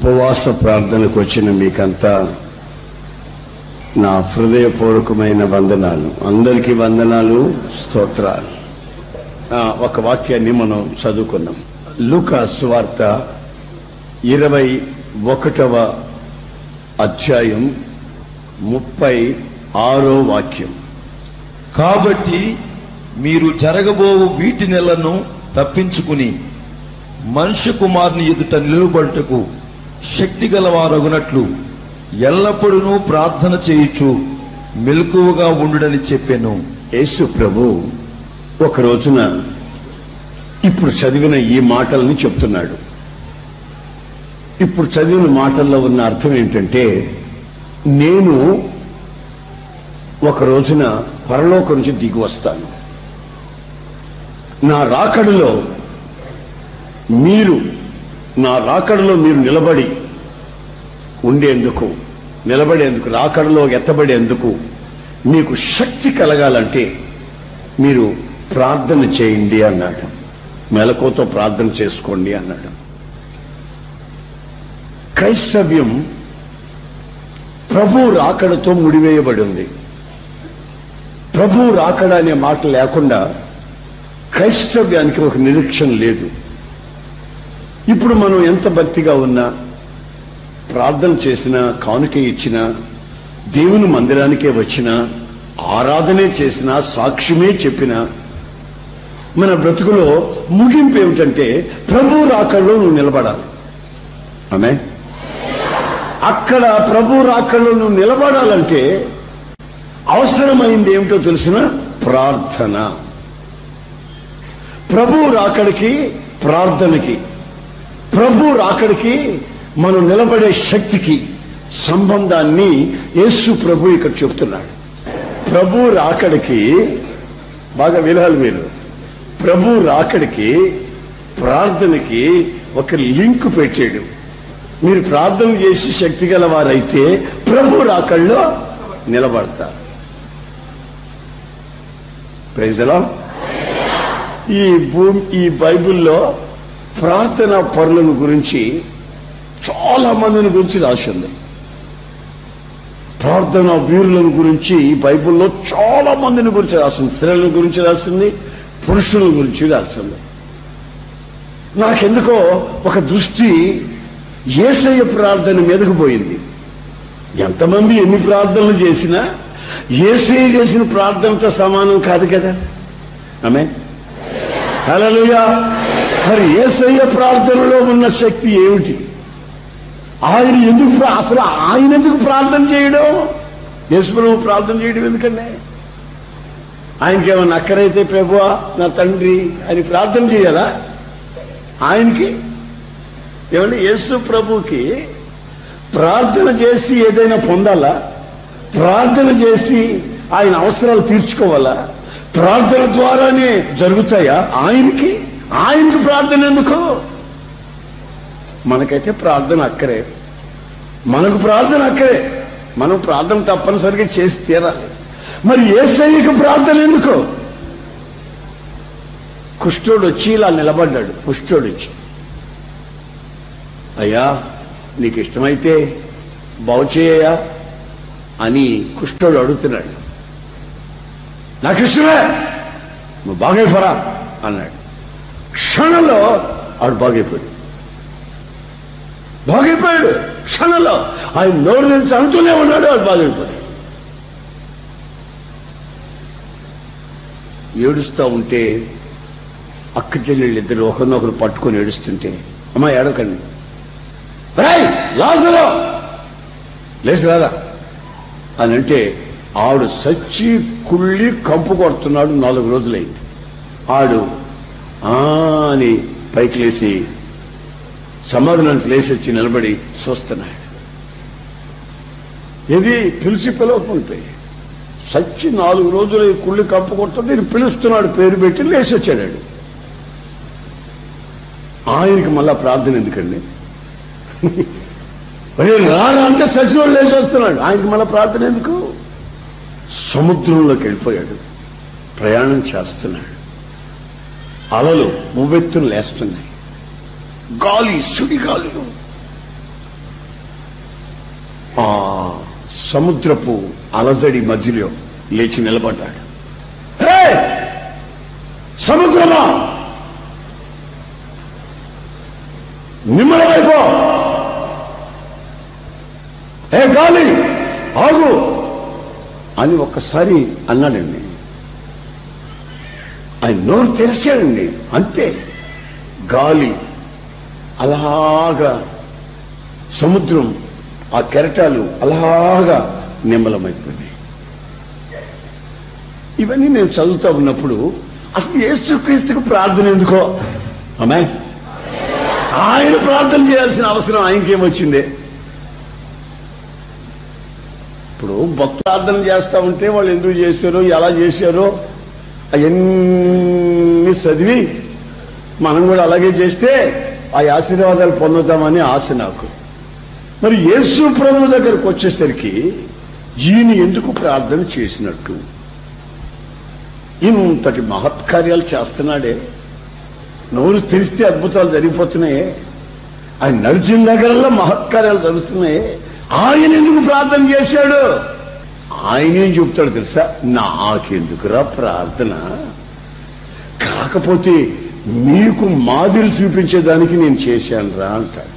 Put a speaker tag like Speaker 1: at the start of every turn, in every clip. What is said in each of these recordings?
Speaker 1: ఉపవాస ప్రార్థనకు వచ్చిన మీకంతా నా హృదయపూర్వకమైన వందనాలు. అందరికీ వందనాలు, స్తోత్రాలు. ఒక వాక్యాన్ని మనం చదువుకున్నాం. లూకా సువార్త 21వ అధ్యాయం 36వ వాక్యం.
Speaker 2: కాబట్టి మీరు జరగబోవు వీటి నెలను తప్పించుకుని మనుష్య కుమారుని ఎదుట నిలువబడుటకు శక్తి గలవారగునట్లు ఎల్లప్పుడూ ప్రార్థన చేయుచు మెలకువగా ఉండుడని చెప్పాను.
Speaker 1: యేసు ప్రభు ఒక రోజున ఇప్పుడు చదివిన ఈ మాటల్ని చెప్తున్నాడు. ఇప్పుడు చదివిన మాటల్లో ఉన్న అర్థం ఏంటంటే, నేను ఒక రోజున పరలోకం నుంచి దిగి వస్తాను. నా రాకడలో మీరు నిలబడి ఉండేందుకు, రాకడలో ఎత్తబడేందుకు మీకు శక్తి కలగాలంటే మీరు ప్రార్థన చేయండి అన్నాడు. మెలకువతో ప్రార్థన చేసుకోండి అన్నాడు. క్రైస్తవ్యం ప్రభు రాకడతో ముడివేయబడి ఉంది. ప్రభు రాకడ అనే మాట లేకుండా క్రైస్తవ్యానికి ఒక నిరీక్షణ లేదు. ఇప్పుడు మనం ఎంత భక్తిగా ఉన్నా, ప్రార్థన చేసినా, కానుక ఇచ్చినా, దేవుని మందిరానికే వచ్చినా, ఆరాధనే చేసినా, సాక్ష్యమే చెప్పినా, మన బ్రతుకులో ముగింపు ఏమిటంటే ప్రభు రాకడలో నువ్వు నిలబడాలి. ఆమె అక్కడ ప్రభు రాకడలో నువ్వు నిలబడాలంటే అవసరమైంది ఏమిటో తెలిసిన ప్రార్థన. ప్రభు రాకడికి, ప్రార్థనకి, ప్రభు రాకడికి, మనం నిలబడే శక్తికి సంబంధాన్ని యేసు ప్రభు ఇక్కడ చెప్తున్నాడు. ప్రభు రాకడికి, బాగా వినాలి మీరు, ప్రభు రాకడికి ప్రార్థనకి ఒక లింక్ పెట్టాడు. మీరు ప్రార్థన చేసి శక్తి గల వారైతే ప్రభు రాకడలో నిలబడతారు. Praise the Lord. ఈ బైబిల్లో ప్రార్థనా పరులను గురించి చాలా మందిని గురించి రాసింది. ప్రార్థనా వీరులను గురించి ఈ బైబిల్లో చాలా మందిని గురించి రాసింది. స్త్రీల గురించి రాసింది, పురుషుల గురించి రాసింది. నాకెందుకో ఒక దృష్టి యేసయ్య ప్రార్థన మీదకు పోయింది. ఎంతమంది ఎన్ని ప్రార్థనలు చేసినా యేసయ్య చేసిన ప్రార్థనతో సమానం కాదు కదా. ఆమేన్, హల్లెలూయా. మరి యేసయ్య ప్రార్థనలో ఉన్న శక్తి ఏమిటి? ఆయన ఎందుకు ప్రార్థన చేయడం? యేసు ప్రభు ప్రార్థన చేయడం ఎందుకండి? ఆయనకేమన్నా అక్కరైతే ప్రభువా నా తండ్రి అని ప్రార్థన చేయాలా? ఆయనకి ఏమంటే యేసు ప్రభుకి ప్రార్థన చేసి ఏదైనా పొందాలా? ప్రార్థన చేసి ఆయన అవసరాలు తీర్చుకోవాలా? ప్రార్థన ద్వారానే జరుగుతాయా? ఆయనకి ప్రార్థన ఎందుకు? మనకైతే ప్రార్థన అక్కరే, మనకు ప్రార్థన అక్కరే, మనం ప్రార్థన తప్పనిసరిగా చేసి తీరాలి. మరి యేసయ్యకు ప్రార్థన ఎందుకు? కుష్ఠోడు వచ్చి ఇలా నిలబడ్డాడు. కుష్ఠోడు వచ్చి, అయ్యా నీకు ఇష్టమైతే బాగు చేయయ్యా అని కుష్ఠోడు అడుగుతున్నాడు. నాకు ఇష్టమే, నువ్వు బాగైపోరా అన్నాడు. క్షణంలో ఆడు బాగైపోయాడు. క్షణంలో ఆయన నోరు నుంచి అంటూనే ఉన్నాడు, ఆడు బాగైపోయాడు. ఏడుస్తూ ఉంటే అక్క చెల్లెళ్ళు ఇద్దరు ఒకరినొకరు పట్టుకొని ఏడుస్తుంటే, అమ్మా ఏడకండి, లాజరు లేచి రాదా అని అంటే ఆడు సచ్చి కుళ్ళి కంపు కొడుతున్నాడు. 4 రోజులైంది. ఆడు అని పైకి లేచి సమాధానానికి లేచి వచ్చి నిలబడి చూస్తున్నాడు. ఇది పిలిచి పిలవకుంటే సచ్చి 4 రోజులు కుళ్ళి కంపు కొడుతుంటే నేను పిలుస్తున్నాడు, పేరు పెట్టి లేచి వచ్చాడు. ఆయనకి మళ్ళా ప్రార్థన ఎందుకండి? రారా అంటే సచివాడు లేచి వస్తున్నాడు, ఆయనకి మళ్ళా ప్రార్థన ఎందుకు? సముద్రంలోకి వెళ్ళిపోయాడు, ప్రయాణం చేస్తున్నాడు. అలలు ఉవ్వెత్తున లేస్తున్నాయి, గాలి సుడిగాలులు సముద్రపు అలజడి మధ్యలో లేచి నిలబడ్డాడు. హే సముద్రమా, నిమ్మలమైపో, హే గాలి ఆగు అని ఒక్కసారి అన్నాడండి. ఆయన నోరు తెరిచాడండి, అంతే. గాలి అలాగా, సముద్రం ఆ కెరటాలు అలాగా నిమ్మలమైపోయినాయి. ఇవన్నీ నేను చదువుతా ఉన్నప్పుడు అసలు యేసుక్రీస్తుకు ప్రార్థన ఎందుకో? ఆమేన్. ఆయన ప్రార్థన చేయాల్సిన అవసరం ఆయనకేమొచ్చింది? ఇప్పుడు భక్తులు ప్రార్థన చేస్తా ఉంటే వాళ్ళు ఎందుకు చేశారో, ఎలా చేశారో అవన్నీ చదివి మనం కూడా అలాగే చేస్తే ఆ ఆశీర్వాదాలు పొందుతామని ఆశ నాకు. మరి యేసు ప్రభు దగ్గరకు వచ్చేసరికి ఈయన ఎందుకు ప్రార్థన చేసినట్టు? ఇంతటి మహత్కార్యాలు చేస్తున్నాడే, నోరు తెరిస్తే అద్భుతాలు జరిగిపోతున్నాయే, ఆయన నడిచిన దగ్గరలో మహత్కార్యాలు జరుగుతున్నాయే, ఆయన ఎందుకు ప్రార్థన చేశాడు? ఆయన ఏం చెప్తాడు తెలుసా? నాకెందుకురా ప్రార్థన, కాకపోతే మీకు మాదిరి చూపించేదానికి నేను చేశాను రా అంటాడు.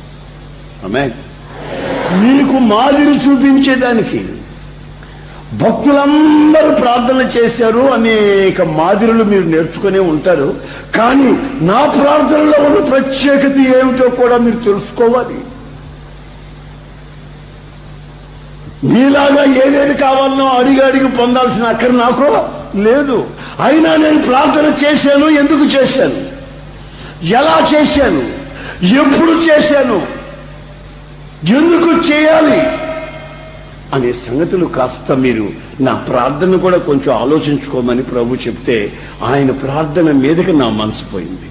Speaker 1: ఆమేన్. మీకు మాదిరి చూపించేదానికి. భక్తులందరూ ప్రార్థన చేశారు, అనేక మాదిరులు మీరు నేర్చుకునే ఉంటారు. కానీ నా ప్రార్థనలో ఉన్న ప్రత్యేకత ఏమిటో కూడా మీరు తెలుసుకోవాలి. మీలాగా ఏదేది కావాలనో అడిగి పొందాల్సిన అక్కర నాకు లేదు. అయినా నేను ప్రార్థన చేశాను. ఎందుకు చేశాను, ఎలా చేశాను, ఎప్పుడు చేశాను, ఎందుకు చేయాలి అనే సంగతులు కాస్త మీరు నా ప్రార్థన కూడా కొంచెం ఆలోచించుకోమని ప్రభు చెప్తే ఆయన ప్రార్థన మీదకి నా మనసు పోయింది.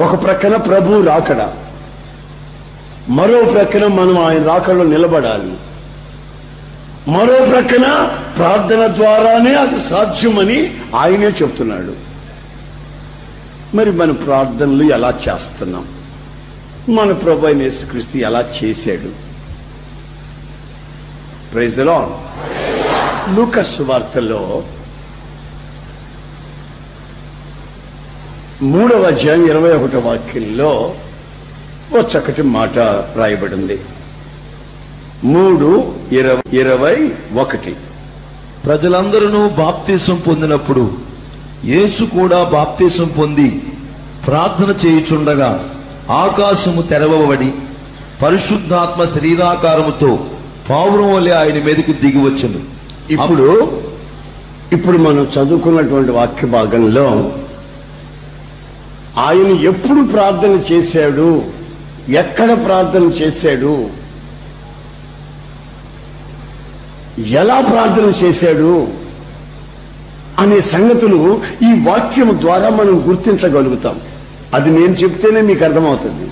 Speaker 1: ఒక ప్రక్కన ప్రభు రాకడ, మరో ప్రక్కన మనం ఆయన రాకడలో నిలబడాలి, మరో ప్రక్కన ప్రార్థన ద్వారానే అది సాధ్యమని ఆయనే చెప్తున్నాడు. మరి మన ప్రార్థనలు ఎలా చేస్తున్నాం? మన ప్రభు అయిన యేసుక్రీస్తు ఎలా చేశాడు? Praise the lord. లూకా సువార్తలో 3వ అధ్యాయం 21వ వాక్యంలో ఓ చక్కటి మాట రాయబడింది. 3:21.
Speaker 2: ప్రజలందరూ బాప్తీసం పొందినప్పుడు యేసు కూడా బాప్తీసం పొంది ప్రార్థన చేయుచుండగా ఆకాశము తెరవబడి పరిశుద్ధాత్మ శరీరాకారముతో పావురం వలె ఆయన మీదకి దిగి వచ్చెను.
Speaker 1: ఇప్పుడు మనం చదువుకున్నటువంటి వాక్య భాగంలో ఆయన ఎప్పుడు ప్రార్థన చేశాడు, ఎక్కడ ప్రార్థన చేశాడు, ఎలా ప్రార్థన చేశాడు అనే సంగతులు ఈ వాక్యం ద్వారా మనం గుర్తించగలుగుతాం. అది నేను చెప్తేనే మీకు అర్థమవుతుంది.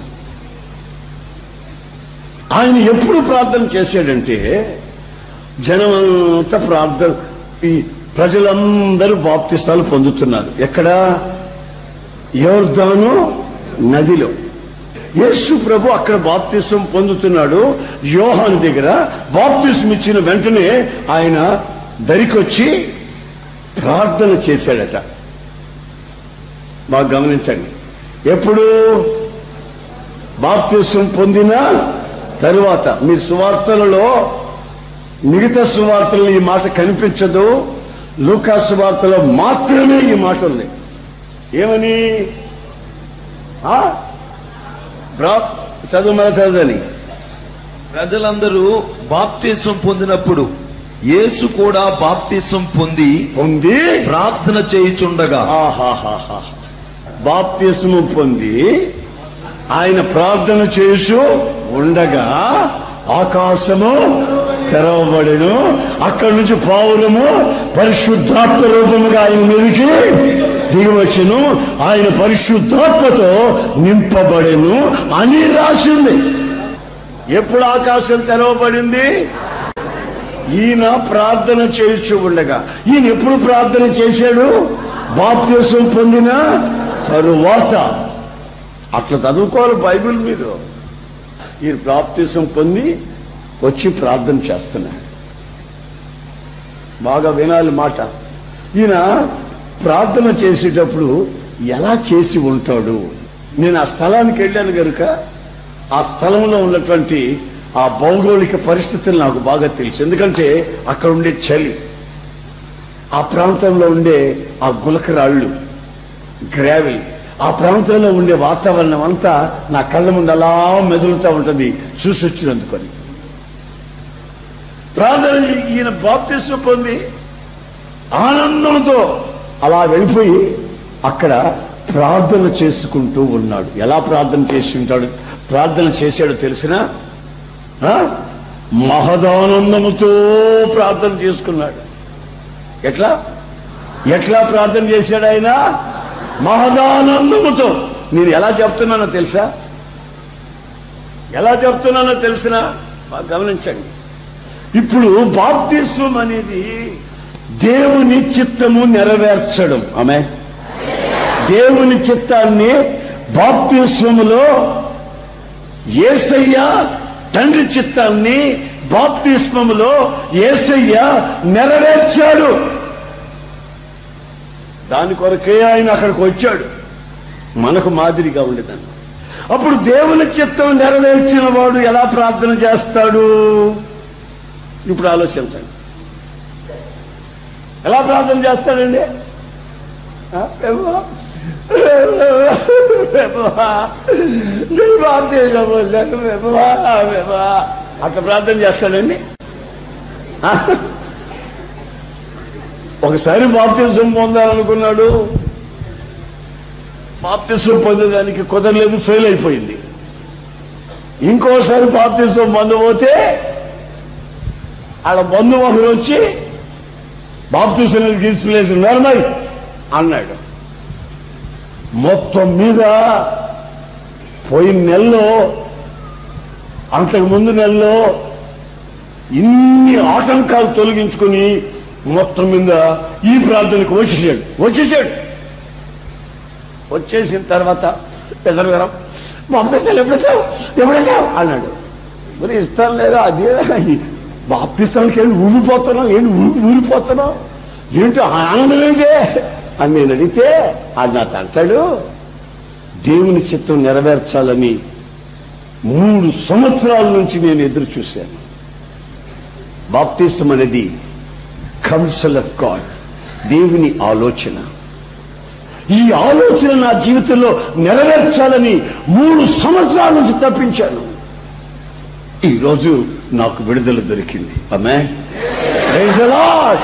Speaker 1: ఆయన ఎప్పుడు ప్రార్థన చేశాడంటే, జనమంతా ప్రార్థన, ఈ ప్రజలందరూ బాప్తిస్తాలు పొందుతున్నారు. ఎక్కడ? యోర్దాను నదిలో. యేసు ప్రభు అక్కడ బాప్తిసం పొందుతున్నాడు. యోహాను దగ్గర బాప్తిసం ఇచ్చిన వెంటనే ఆయన దరికొచ్చి ప్రార్థన చేశాడట. బాగా గమనించండి. ఎప్పుడు? బాప్తిసం పొందిన తరువాత. మీరు సువార్తలలో, మిగతా సువార్తలలో ఈ మాట కనిపించదు, లూకా సువార్తలో మాత్రమే ఈ మాట ఉంది. ఏమని? చదువుని
Speaker 2: ప్రజలందరూ బాప్తీసం పొందినప్పుడు యేసు కూడా బాప్తీసం పొంది ప్రార్థన చేయుచుండగా.
Speaker 1: బాప్తీసము పొంది ఆయన ప్రార్థన చేస్తూ ఉండగా ఆకాశము తెరవబడెను. అక్కడి నుంచి పావురము పరిశుద్ధాత్మ రూపముగా ఆయన మీదకి దిగివచ్చును. ఆయన పరిశుద్ధాత్మతో నింపబడెను అని రాసింది. ఎప్పుడు ఆకాశం తెరవబడింది? ఈయన ప్రార్థన చేస్తూ ఉండగా. ఈయన ఎప్పుడు ప్రార్థన చేశాడు? బాప్తిసం పొందిన తరువాత. అట్లా చదువుకోవాలి బైబిల్ మీరు. ఈయన బాప్తిసం పొంది వచ్చి ప్రార్థన చేస్తున్నాడు. బాగా వినాలి మాట. ఈయన ప్రార్థన చేసేటప్పుడు ఎలా చేసి ఉంటాడు? నేను ఆ స్థలానికి వెళ్ళాను కనుక ఆ స్థలంలో ఉన్నటువంటి ఆ భౌగోళిక పరిస్థితులు నాకు బాగా తెలుసు. ఎందుకంటే అక్కడ ఉండే చలి, ఆ ప్రాంతంలో ఉండే ఆ గులకరాళ్ళు, గ్రావెల్, ఆ ప్రాంతంలో ఉండే వాతావరణం అంతా నా కళ్ళ ముందు అలా మెదులుతూ ఉంటుంది చూసి వచ్చినందుకొని. ప్రార్థన ఈయన బాప్తిస్మం పొంది ఆనందంతో అలా వెళ్ళిపోయి అక్కడ ప్రార్థన చేసుకుంటూ ఉన్నాడు. ఎలా ప్రార్థన చేసి ఉంటాడు? ప్రార్థన చేశాడో తెలిసినా మహదానందముతో ప్రార్థన చేసుకున్నాడు. ఎట్లా ఎట్లా ప్రార్థన చేశాడు ఆయన? మహదానందముతో. నేను ఎలా చెప్తున్నానో తెలుసా? ఎలా చెప్తున్నానో తెలిసినా గమనించండి. ఇప్పుడు బాప్తిస్మం అనేది దేవుని చిత్తము నెరవేర్చడం. ఆమె దేవుని చిత్తాన్ని బాప్తిస్మములో యేసయ్య తండ్రి చిత్తాన్ని బాప్తిస్మములో యేసయ్య నెరవేర్చాడు. దాని కొరకే ఆయన అక్కడికి వచ్చాడు, మనకు మాదిరిగా ఉండేదాన్ని. అప్పుడు దేవుని చిత్తం నెరవేర్చిన వాడు ఎలా ప్రార్థన చేస్తాడు? ఇప్పుడు ఆలోచించండి. ఎలా ప్రార్థన చేస్తాడండి? అట్లా ప్రార్థన చేస్తాడండి. ఒకసారి బాప్తిస్మం పొందాలనుకున్నాడు, బాప్తిస్మం పొందేదానికి కుదరలేదు, ఫెయిల్ అయిపోయింది. ఇంకోసారి బాప్తిస్మం పొందబోతే ఆడ బంధువులు వచ్చి బాప్తిస్మం తీసుకునేసి నర్మై అన్నాడు. మొత్తం మీద పోయిన నెలలో, అంతకు ముందు నెలలో ఇన్ని ఆటంకాలు తొలగించుకుని మొత్తం మీద ఈ ప్రార్థనకు వచ్చేసాడు. వచ్చేసిన తర్వాత పెద్దగారం బాప్తిస్మం ఎప్పుడైతావు అన్నాడు. మరి ఇస్తాను లేదా? అదే బాప్తిస్మానికి ఏంటి ఊరిపోతున్నావు? ఏంటి ఆనందం ఏంటి అని నేను అడిగితే అది నాకు అంటాడు, దేవుని చిత్తం నెరవేర్చాలని 3 సంవత్సరాల నుంచి నేను ఎదురు చూశాను. బాప్తిస్మం అనేది కౌన్సిల్ ఆఫ్ గాడ్, దేవుని ఆలోచన. ఈ ఆలోచన నా జీవితంలో నెరవేర్చాలని 3 సంవత్సరాల నుంచి తప్పించాను. ఈరోజు నాకు విడుదల దొరికింది. ఆమేన్, ప్రైజ్ ది లార్డ్.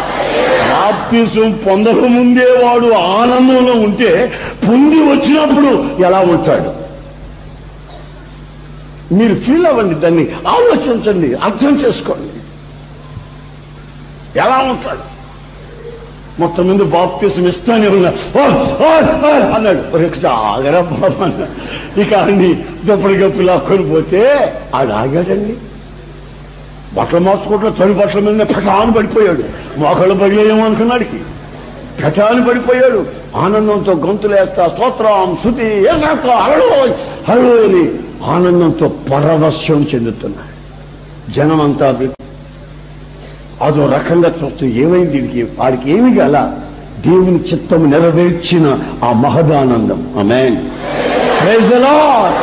Speaker 1: బాప్తిస్మం పొందక ముందే వాడు ఆనందంలో ఉంటే పొంది వచ్చినప్పుడు ఎలా ఉంటాడు? మీరు ఫీల్ అవ్వండి, దాన్ని ఆలోచించండి, అర్థం చేసుకోండి. ఎలా ఉంటాడు? మొత్తం ముందు బాప్తిస్మం ఇస్తానే ఉన్నా అన్నాడు. ఆగరా బాబా. ఇక అన్ని దుప్పటి లాక్కొని పోతే ఆడు ఆగాడండి. బట్టలు మార్చుకోవట్లో తడి బట్టల మీద పెటాను పడిపోయాడు. మోకాళ్ళు పగిలేమో అనుకున్నాడికి పెటాను పడిపోయాడు. ఆనందంతో గొంతులేస్తా స్తోత్రం శృతి హలో అని ఆనందంతో పరవశ్యం చెందుతున్నాడు. జనమంతా అదో రకంగా చూస్తూ ఏమైంది వీడికి? వాడికి ఏమి గల దేవుని చిత్తము నెరవేర్చిన ఆ మహదానందం. Amen, praise the Lord,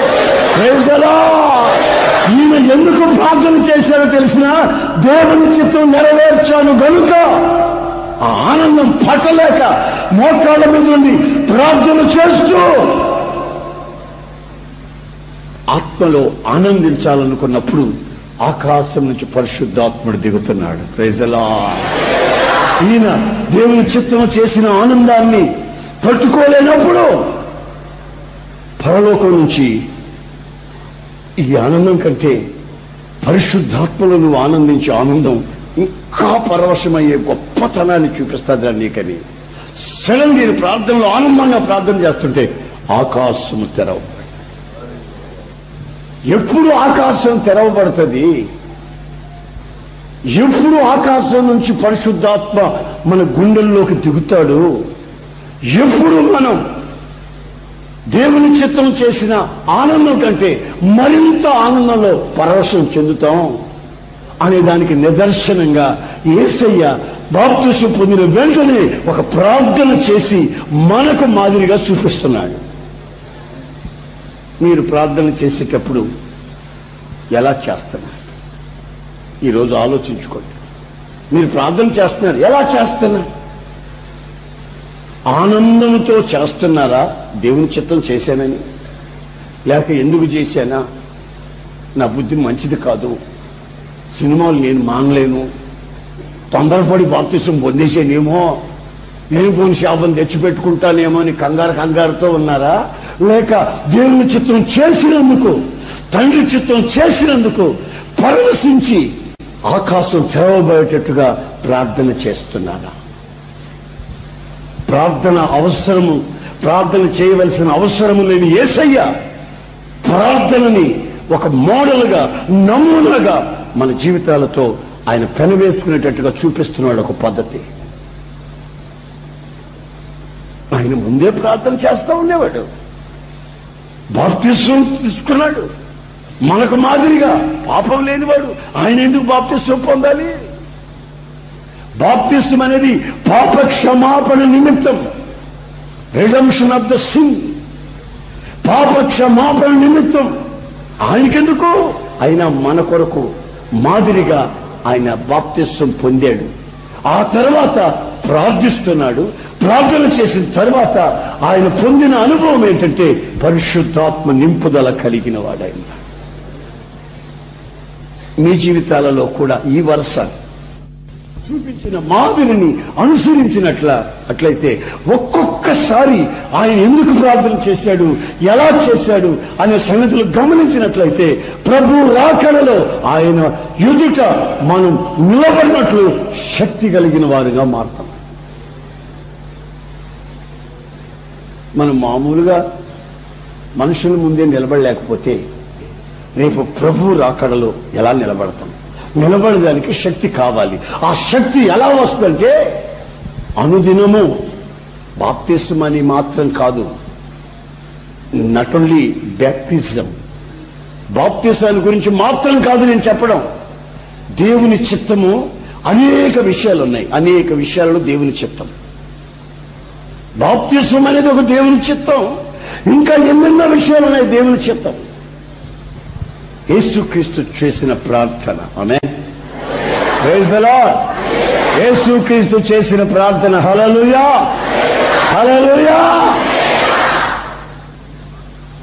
Speaker 1: praise the Lord. ఈయన ఎందుకు ప్రార్థన చేశాడో తెలిసినా? దేవుని చిత్తం నెరవేర్చాను గనుక. ఆ ఆనందం పట్టలేక మోకాళ్ళ మీద నుండి ప్రార్థన చేస్తూ ఆత్మలో ఆనందించాలనుకున్నప్పుడు ఆకాశం నుంచి పరిశుద్ధాత్ముడు దిగుతున్నాడు. Praise the Lord. ఈయన దేవుని చిత్తం చేసిన ఆనందాన్ని తట్టుకోలేనప్పుడు పరలోకం నుంచి ఈ ఆనందం కంటే పరిశుద్ధాత్మలో నువ్వు ఆనందించే ఆనందం ఇంకా పరవశమయ్యే గొప్పతనాన్ని చూపిస్తాదా నీకని. సడన్ నేను ప్రార్థనలో ఆనందంగా ప్రార్థన చేస్తుంటే ఆకాశము తెరవబడి. ఎప్పుడు ఆకాశం తెరవబడుతుంది? ఎప్పుడు ఆకాశం నుంచి పరిశుద్ధాత్మ మన గుండెల్లోకి దిగుతాడు? ఎప్పుడు మనం దేవుని చిత్తం చేసిన ఆనందం కంటే మరింత ఆనందంలో పరవశం చెందుతాం. అనే దానికి నిదర్శనంగా యేసయ్య బాప్తిసం పొందిన వెంటనే ఒక ప్రార్థన చేసి మనకు మాదిరిగా చూపిస్తున్నాడు. మీరు ప్రార్థన చేసేటప్పుడు ఎలా చేస్తున్నారు? ఈరోజు ఆలోచించుకోండి. మీరు ప్రార్థన చేస్తున్నారు, ఎలా చేస్తున్నారు? ఆనందంతో చేస్తున్నారా? దేవుని చిత్తం చేశానని, లేక ఎందుకు చేశానా, నా బుద్ధి మంచిది కాదు, సినిమాలు నేను మానలేను, తొందరపడి బాప్తిసం పొందేసేనేమో, లేనిపోని శాపం తెచ్చిపెట్టుకుంటానేమో అని కంగారుతో ఉన్నారా? లేక దేవుని చిత్తం చేసినందుకు, తండ్రి చిత్తం చేసినందుకు పరవశించి ఆకాశం తెరవబోయేటట్టుగా ప్రార్థన చేస్తున్నారా? ప్రార్థన చేయవలసిన అవసరము లేని యేసయ్య ప్రార్థనని ఒక మోడల్గా, నమూనాగా మన జీవితాలతో ఆయన పెనవేసుకునేటట్టుగా చూపిస్తున్నాడు ఒక పద్ధతి. ఆయన ముందే ప్రార్థన చేస్తూ ఉండేవాడు, బాప్తిసం తీసుకున్నాడు. మనకు మాదిరిగా పాపం లేనివాడు ఆయన ఎందుకు బాప్తిసం పొందాలి? బాప్తిసం అనేది పాప క్షమాపణ నిమిత్తం, రిడెంప్షన్ ఆఫ్ ద సిన్, పాప క్షమాపణ నిమిత్తం. ఆయనకెందుకు? ఆయన మన కొరకు మాదిరిగా ఆయన బాప్తిసం పొందాడు. ఆ తర్వాత ప్రార్థిస్తున్నాడు. ప్రార్థన చేసిన తర్వాత ఆయన పొందిన అనుభవం ఏంటంటే పరిశుద్ధాత్మ నింపుదల కలిగిన వాడాయన. మీ జీవితాలలో కూడా ఈ వరుస చూపించిన మాదిరిని అనుసరించినట్లయితే ఒక్కొక్కసారి ఆయన ఎందుకు ప్రార్థన చేశాడు, ఎలా చేశాడు అనే సంగతులు గమనించినట్లయితే ప్రభు రాకడలో ఆయన ఎదుట మనం నిలబడినట్లు శక్తి కలిగిన వారుగా మారుతాం. మనం మామూలుగా మనుషుల ముందే నిలబడలేకపోతే రేపు ప్రభు రాకడలో ఎలా నిలబడతాం? నిలబడడానికి శక్తి కావాలి. ఆ శక్తి ఎలా వస్తుందంటే అనుదినము బాప్తిసం అని మాత్రం కాదు, నాట్ ఓన్లీ బ్యాప్టిజం, బాప్తిజాన్ని గురించి మాత్రం కాదు నేను చెప్పడం. దేవుని చిత్తము అనేక విషయాలు ఉన్నాయి, అనేక విషయాలలో దేవుని చిత్తం. బాప్తిజం అనేది ఒక దేవుని చిత్తం, ఇంకా ఎన్నెన్నో విషయాలు ఉన్నాయి దేవుని చిత్తం. యేసుక్రీస్తు చేసిన ప్రార్థన, ఆమేన్, ప్రైజ్ ది లార్డ్. యేసుక్రీస్తు చేసిన ప్రార్థన, హల్లెలూయా, హల్లెలూయా.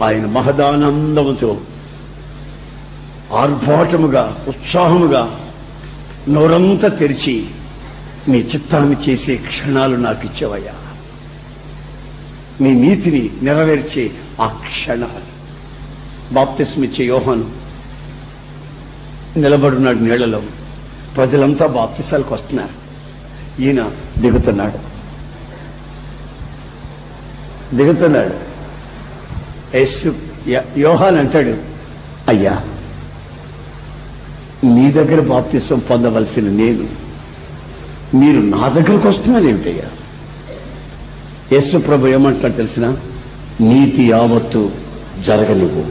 Speaker 1: ఆయన మహదానందముతో ఆర్భాటముగా, ఉత్సాహముగా నోరంతా తెరిచి నీ చిత్తాన్ని చేసే క్షణాలు నాకు ఇచ్చేవయ్యా, నీ నీతిని నెరవేర్చే ఆ క్షణాలు. బాప్తిస్మిచ్చే యోహాను నిలబడున్నాడు నీళ్లలో, ప్రజలంతా బాప్తిసాలకు వస్తున్నారు, ఈయన దిగుతున్నాడు. యోహాను అంటాడు, అయ్యా నీ దగ్గర బాప్తిసం పొందవలసిన నేను, మీరు నా దగ్గరకు వస్తున్నారు ఏమిటయ్యా? యేసు ప్రభు ఏమంటున్నాడు తెలిసిన? నీతి యావత్తు జరగనివ్వు.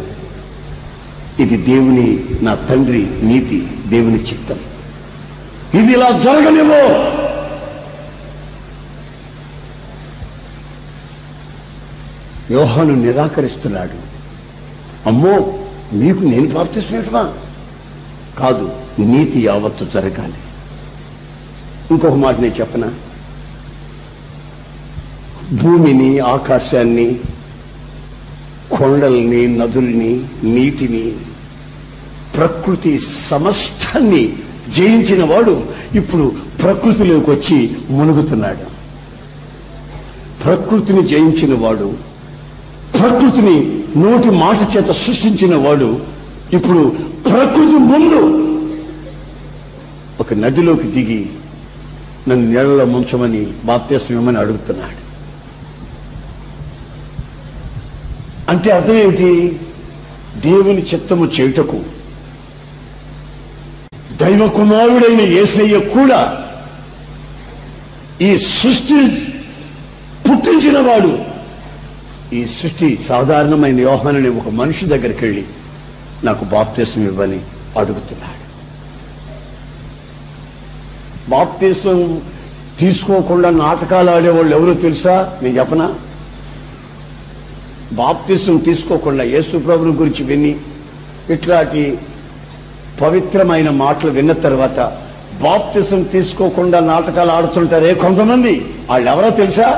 Speaker 1: ఇది దేవుని, నా తండ్రి నీతి, దేవుని చిత్తం. ఇది ఇలా జరగనివ్వు. యోహాను నిరాకరిస్తున్నాడు. అమ్మో, మీకు నేను బాప్తిస్మా? కాదు, నీతి యావత్తు జరగాలి. ఇంకొక మాట నేను చెప్పనా? భూమిని, ఆకాశాన్ని, కొండల్ని, నదుల్ని, నీటిని, ప్రకృతి సమస్తాన్ని జయించిన వాడు ఇప్పుడు ప్రకృతిలోకి వచ్చి మునుగుతున్నాడు. ప్రకృతిని జయించిన వాడు, ప్రకృతిని నోటి మాట చేత సృష్టించిన వాడు ఇప్పుడు ప్రకృతి ముందు ఒక నదిలోకి దిగి నన్ను నీళ్ళలో ముంచమని, బాప్తిసం ఇవ్వమని అడుగుతున్నాడు. అంటే అర్థం ఏమిటి? దేవుని చిత్తము చేయుటకు దైవ కుమారుడైన యేసయ్య కూడా ఈ సృష్టి పుట్టించిన వాడు. ఈ సృష్టి సాధారణమైన యోహానుని ఒక మనిషి దగ్గరికి వెళ్ళి నాకు బాప్తిసం ఇవ్వని అడుగుతున్నాడు. బాప్తీసం తీసుకోకుండా నాటకాలు ఆడేవాళ్ళు ఎవరో తెలుసా? నేను చెప్పనా? బాప్తీసం తీసుకోకుండా యేసు ప్రభువు గురించి విని ఇట్లాంటి పవిత్రమైన మాటలు విన్న తర్వాత బాప్తీసం తీసుకోకుండా నాటకాలు ఆడుతుంటారే కొంతమంది, వాళ్ళు ఎవరో తెలుసా?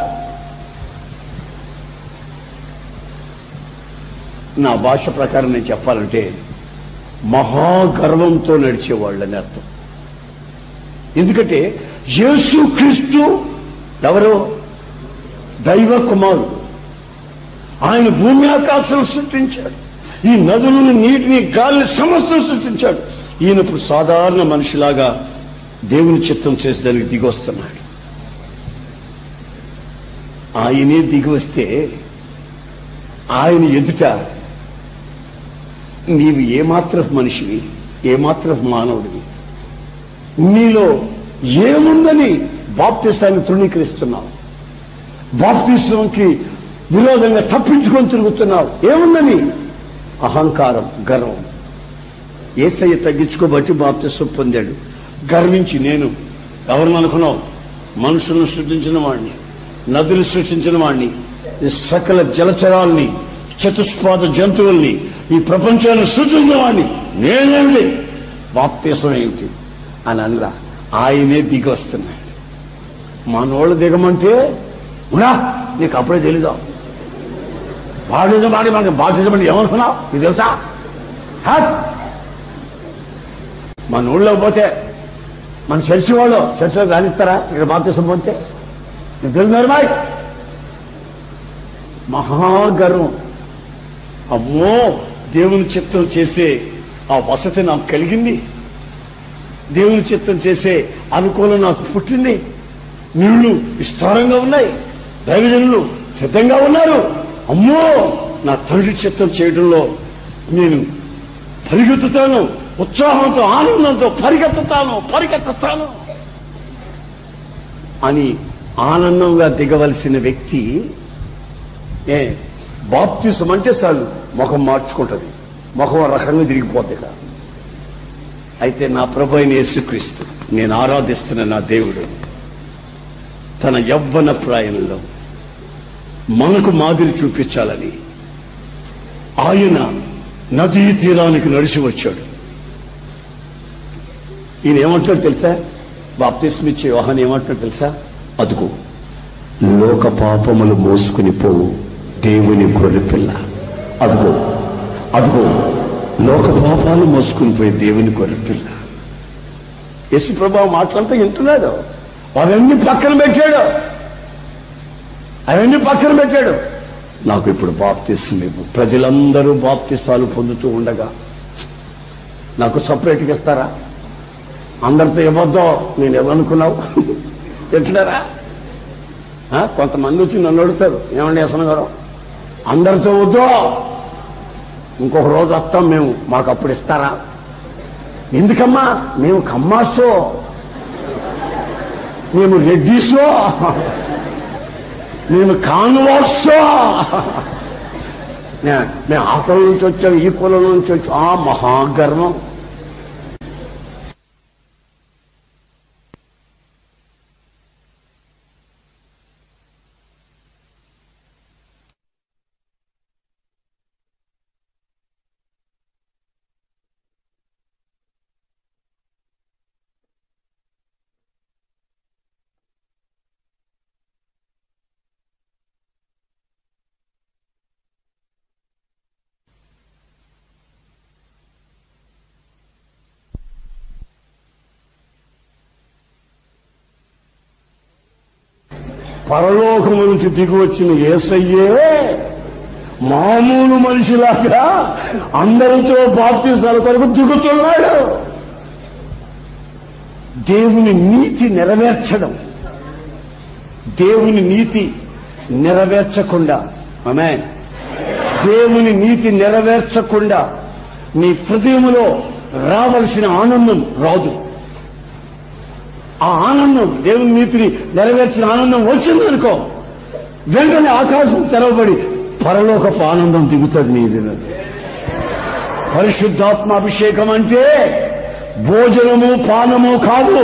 Speaker 1: నా భాష ప్రకారం నేను చెప్పాలంటే మహాగర్వంతో నడిచేవాళ్ళని అర్థం. ఎందుకంటే యేసు క్రీస్తు ఎవరో దైవ కుమారుడు. ఆయన భూమి ఆకాశం సృష్టించాడు, ఈ నదులను, నీటిని, గాలిని సమస్తం సృష్టించాడు. ఈయన ఇప్పుడు సాధారణ మనిషిలాగా దేవుని చిత్తం చేసేదానికి దిగి వస్తున్నాడు. ఆయనే దిగి వస్తే ఆయన ఎదుట నీవు ఏమాత్రం మనిషివి, ఏమాత్రం మానవుడివి, నీలో ఏముందని బాప్తిసాన్ని తృణీకరిస్తున్నావు, బాప్తిసంకి విరోధంగా తప్పించుకొని తిరుగుతున్నావు? ఏముందని? అహంకారం, గర్వం. యేసయ్య తగ్గించుకోబట్టి బాప్తిసం పొందాడు. గర్వించి నేను ఎవరిని అనుకున్నావు? మనుషులను సృష్టించిన వాడిని, నదులు సృష్టించిన వాడిని, ఈ సకల జలచరాల్ని, చతుష్పాద జంతువుల్ని, ఈ ప్రపంచాన్ని సృష్టించిన వాడిని నేనేంటి, బాప్తిసం ఏమిటి అని అనలా. ఆయనే దిగి వస్తున్నాడు. మనోళ్ళు దిగమంటే ఉన్నా నీకు అప్పుడే తెలీదా? బాధించమని మనకి బాధించమని ఏమనుకున్నావు? ఇది తెలుసా? మన ఊళ్ళో పోతే మన చర్చి వాళ్ళు చర్చిలో రాణిస్తారా? ఇక్కడ బాప్తిసం పొందితే నీకు తెలుసు మాయ్. మహాగర్వం. అమ్మో, దేవుని చిత్తం చేసే ఆ వసతి నాకు కలిగింది, దేవుని చిత్తం చేసే అనుకూలం నాకు పుట్టింది, నీళ్లు విస్తారంగా ఉన్నాయి, దైవజనులు సిద్ధంగా ఉన్నారు. అమ్మో, నా తండ్రి చిత్తం చేయడంలో నేను పరిగెత్తుతాను, ఉత్సాహంతో ఆనందంతో పరిగెత్తుతాను అని ఆనందంగా దిగవలసిన వ్యక్తి బాప్తిసం అంటే చాలు ముఖం మార్చుకుంటుంది, ముఖం రకంగా తిరిగిపోద్ది. అయితే నా ప్రభు అయిన యేసుక్రీస్తు, నేను ఆరాధిస్తున్న నా దేవుడు, తన యవ్వన ప్రాయంలో మనకు మాదిరి చూపించాలని ఆయన నదీ తీరానికి నడిచి వచ్చాడు. ఈయన ఏమంటాడు తెలుసా? బాప్తిసం ఇచ్చే యోహాను ఏమంటాడు తెలుసా? అదుగో లోక పాపములు మోసుకుని పోవు దేవుని గొర్రెపిల్ల. అదుగో అదుగో లోక పాపాలు మోసుకుని పోయి దేవుని గొర్రెపిల్ల. యేసు ప్రభు మాటలంతా వింటున్నాడు. అవన్నీ పక్కన పెట్టాడు. నాకు ఇప్పుడు బాప్తిసం ఇవ్వు. ప్రజలందరూ బాప్తిసాలు పొందుతూ ఉండగా నాకు సపరేట్గా ఇస్తారా? అందరితో ఇవ్వద్దో నేను ఎవరనుకున్నావు? ఎట్లరా? కొంతమంది వచ్చి నన్ను అడుగుతారు, ఏమండి అసలు గారు అందరితో వద్దో, ఇంకొక రోజు వస్తాం మేము, మాకు అప్పుడు ఇస్తారా? ఎందుకమ్మా? మేము కమ్మాసో, మేము రెడ్డిసో, మేము కాన్వాసో, మేము ఆ కులం నుంచి వచ్చాం, ఈ కులం నుంచి వచ్చాం. ఆ మహాగర్వం. పరలోకము నుంచి దిగి వచ్చిన యేసయ్యే మామూలు మనిషిలాగా అందరితో బాప్తిసాల కొరకు దిగుతున్నాడు. దేవుని నీతి నెరవేర్చడం, దేవుని నీతి నెరవేర్చకుండా, ఆమేన్, దేవుని నీతి నెరవేర్చకుండా నీ హృదయంలో రావలసిన ఆనందం రాదు. ఆ ఆనందం, దేవుని నీతిని నెరవేర్చిన ఆనందం వచ్చిందనుకో, వెంటనే ఆకాశం తెరవబడి పరలోకపు ఆనందం దిగుతుంది నీ దినం. పరిశుద్ధాత్మ అభిషేకం అంటే భోజనము పానము కాదు.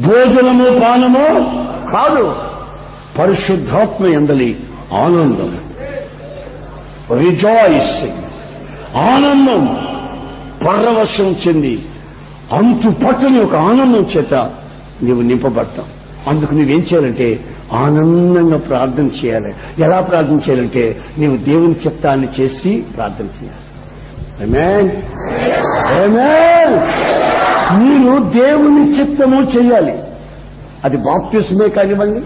Speaker 1: భోజనము పానము కాదు, పరిశుద్ధాత్మ యందలి ఆనందం, రిజాయిసింగ్, ఆనందం, పరవశం చెంది అంతు పట్టని ఒక ఆనందం చేత నీవు నింపబడతావు. అందుకు నువ్వేం చేయాలంటే ఆనందంగా ప్రార్థన చేయాలి. ఎలా ప్రార్థన చేయాలంటే నీవు దేవుని చిత్తాన్ని చేసి ప్రార్థన చేయాలి. ఆమేన్, ఆమేన్. మీరు దేవుని చిత్తము చేయాలి. అది బాప్తిస్మే కానివ్వండి,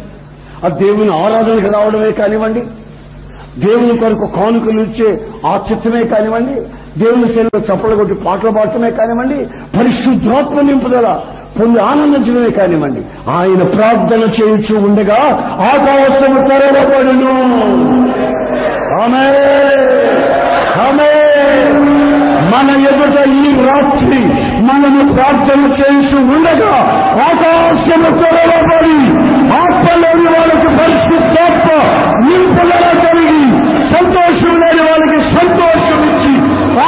Speaker 1: అది దేవుని ఆరాధనకు రావడమే కానివ్వండి, దేవుని కొరకు కానుకలు ఇచ్చే ఆ చిత్తమే కానివ్వండి, దేవుని సేవలో చప్పలు కొట్టి పాటలు పాడటమే కానివ్వండి, పరిశుద్ధాత్మ నింపుదల పొంది ఆనందించడమే కానివ్వండి, ఆయన ప్రార్థన చేయించు ఉండగా ఆకాశము తెరవబడును. ఆమేన్, ఆమేన్. మన ఎదుట ఈ రాత్రి మనము ప్రార్థన చేయించు ఉండగా ఆకాశము తెరవబడి ఆత్మలేని వాళ్ళకి పరిశుద్ధాత్మ నింపుదల కలిగి, సంతోషం లేని వాళ్ళకి సంతోషం ఇచ్చి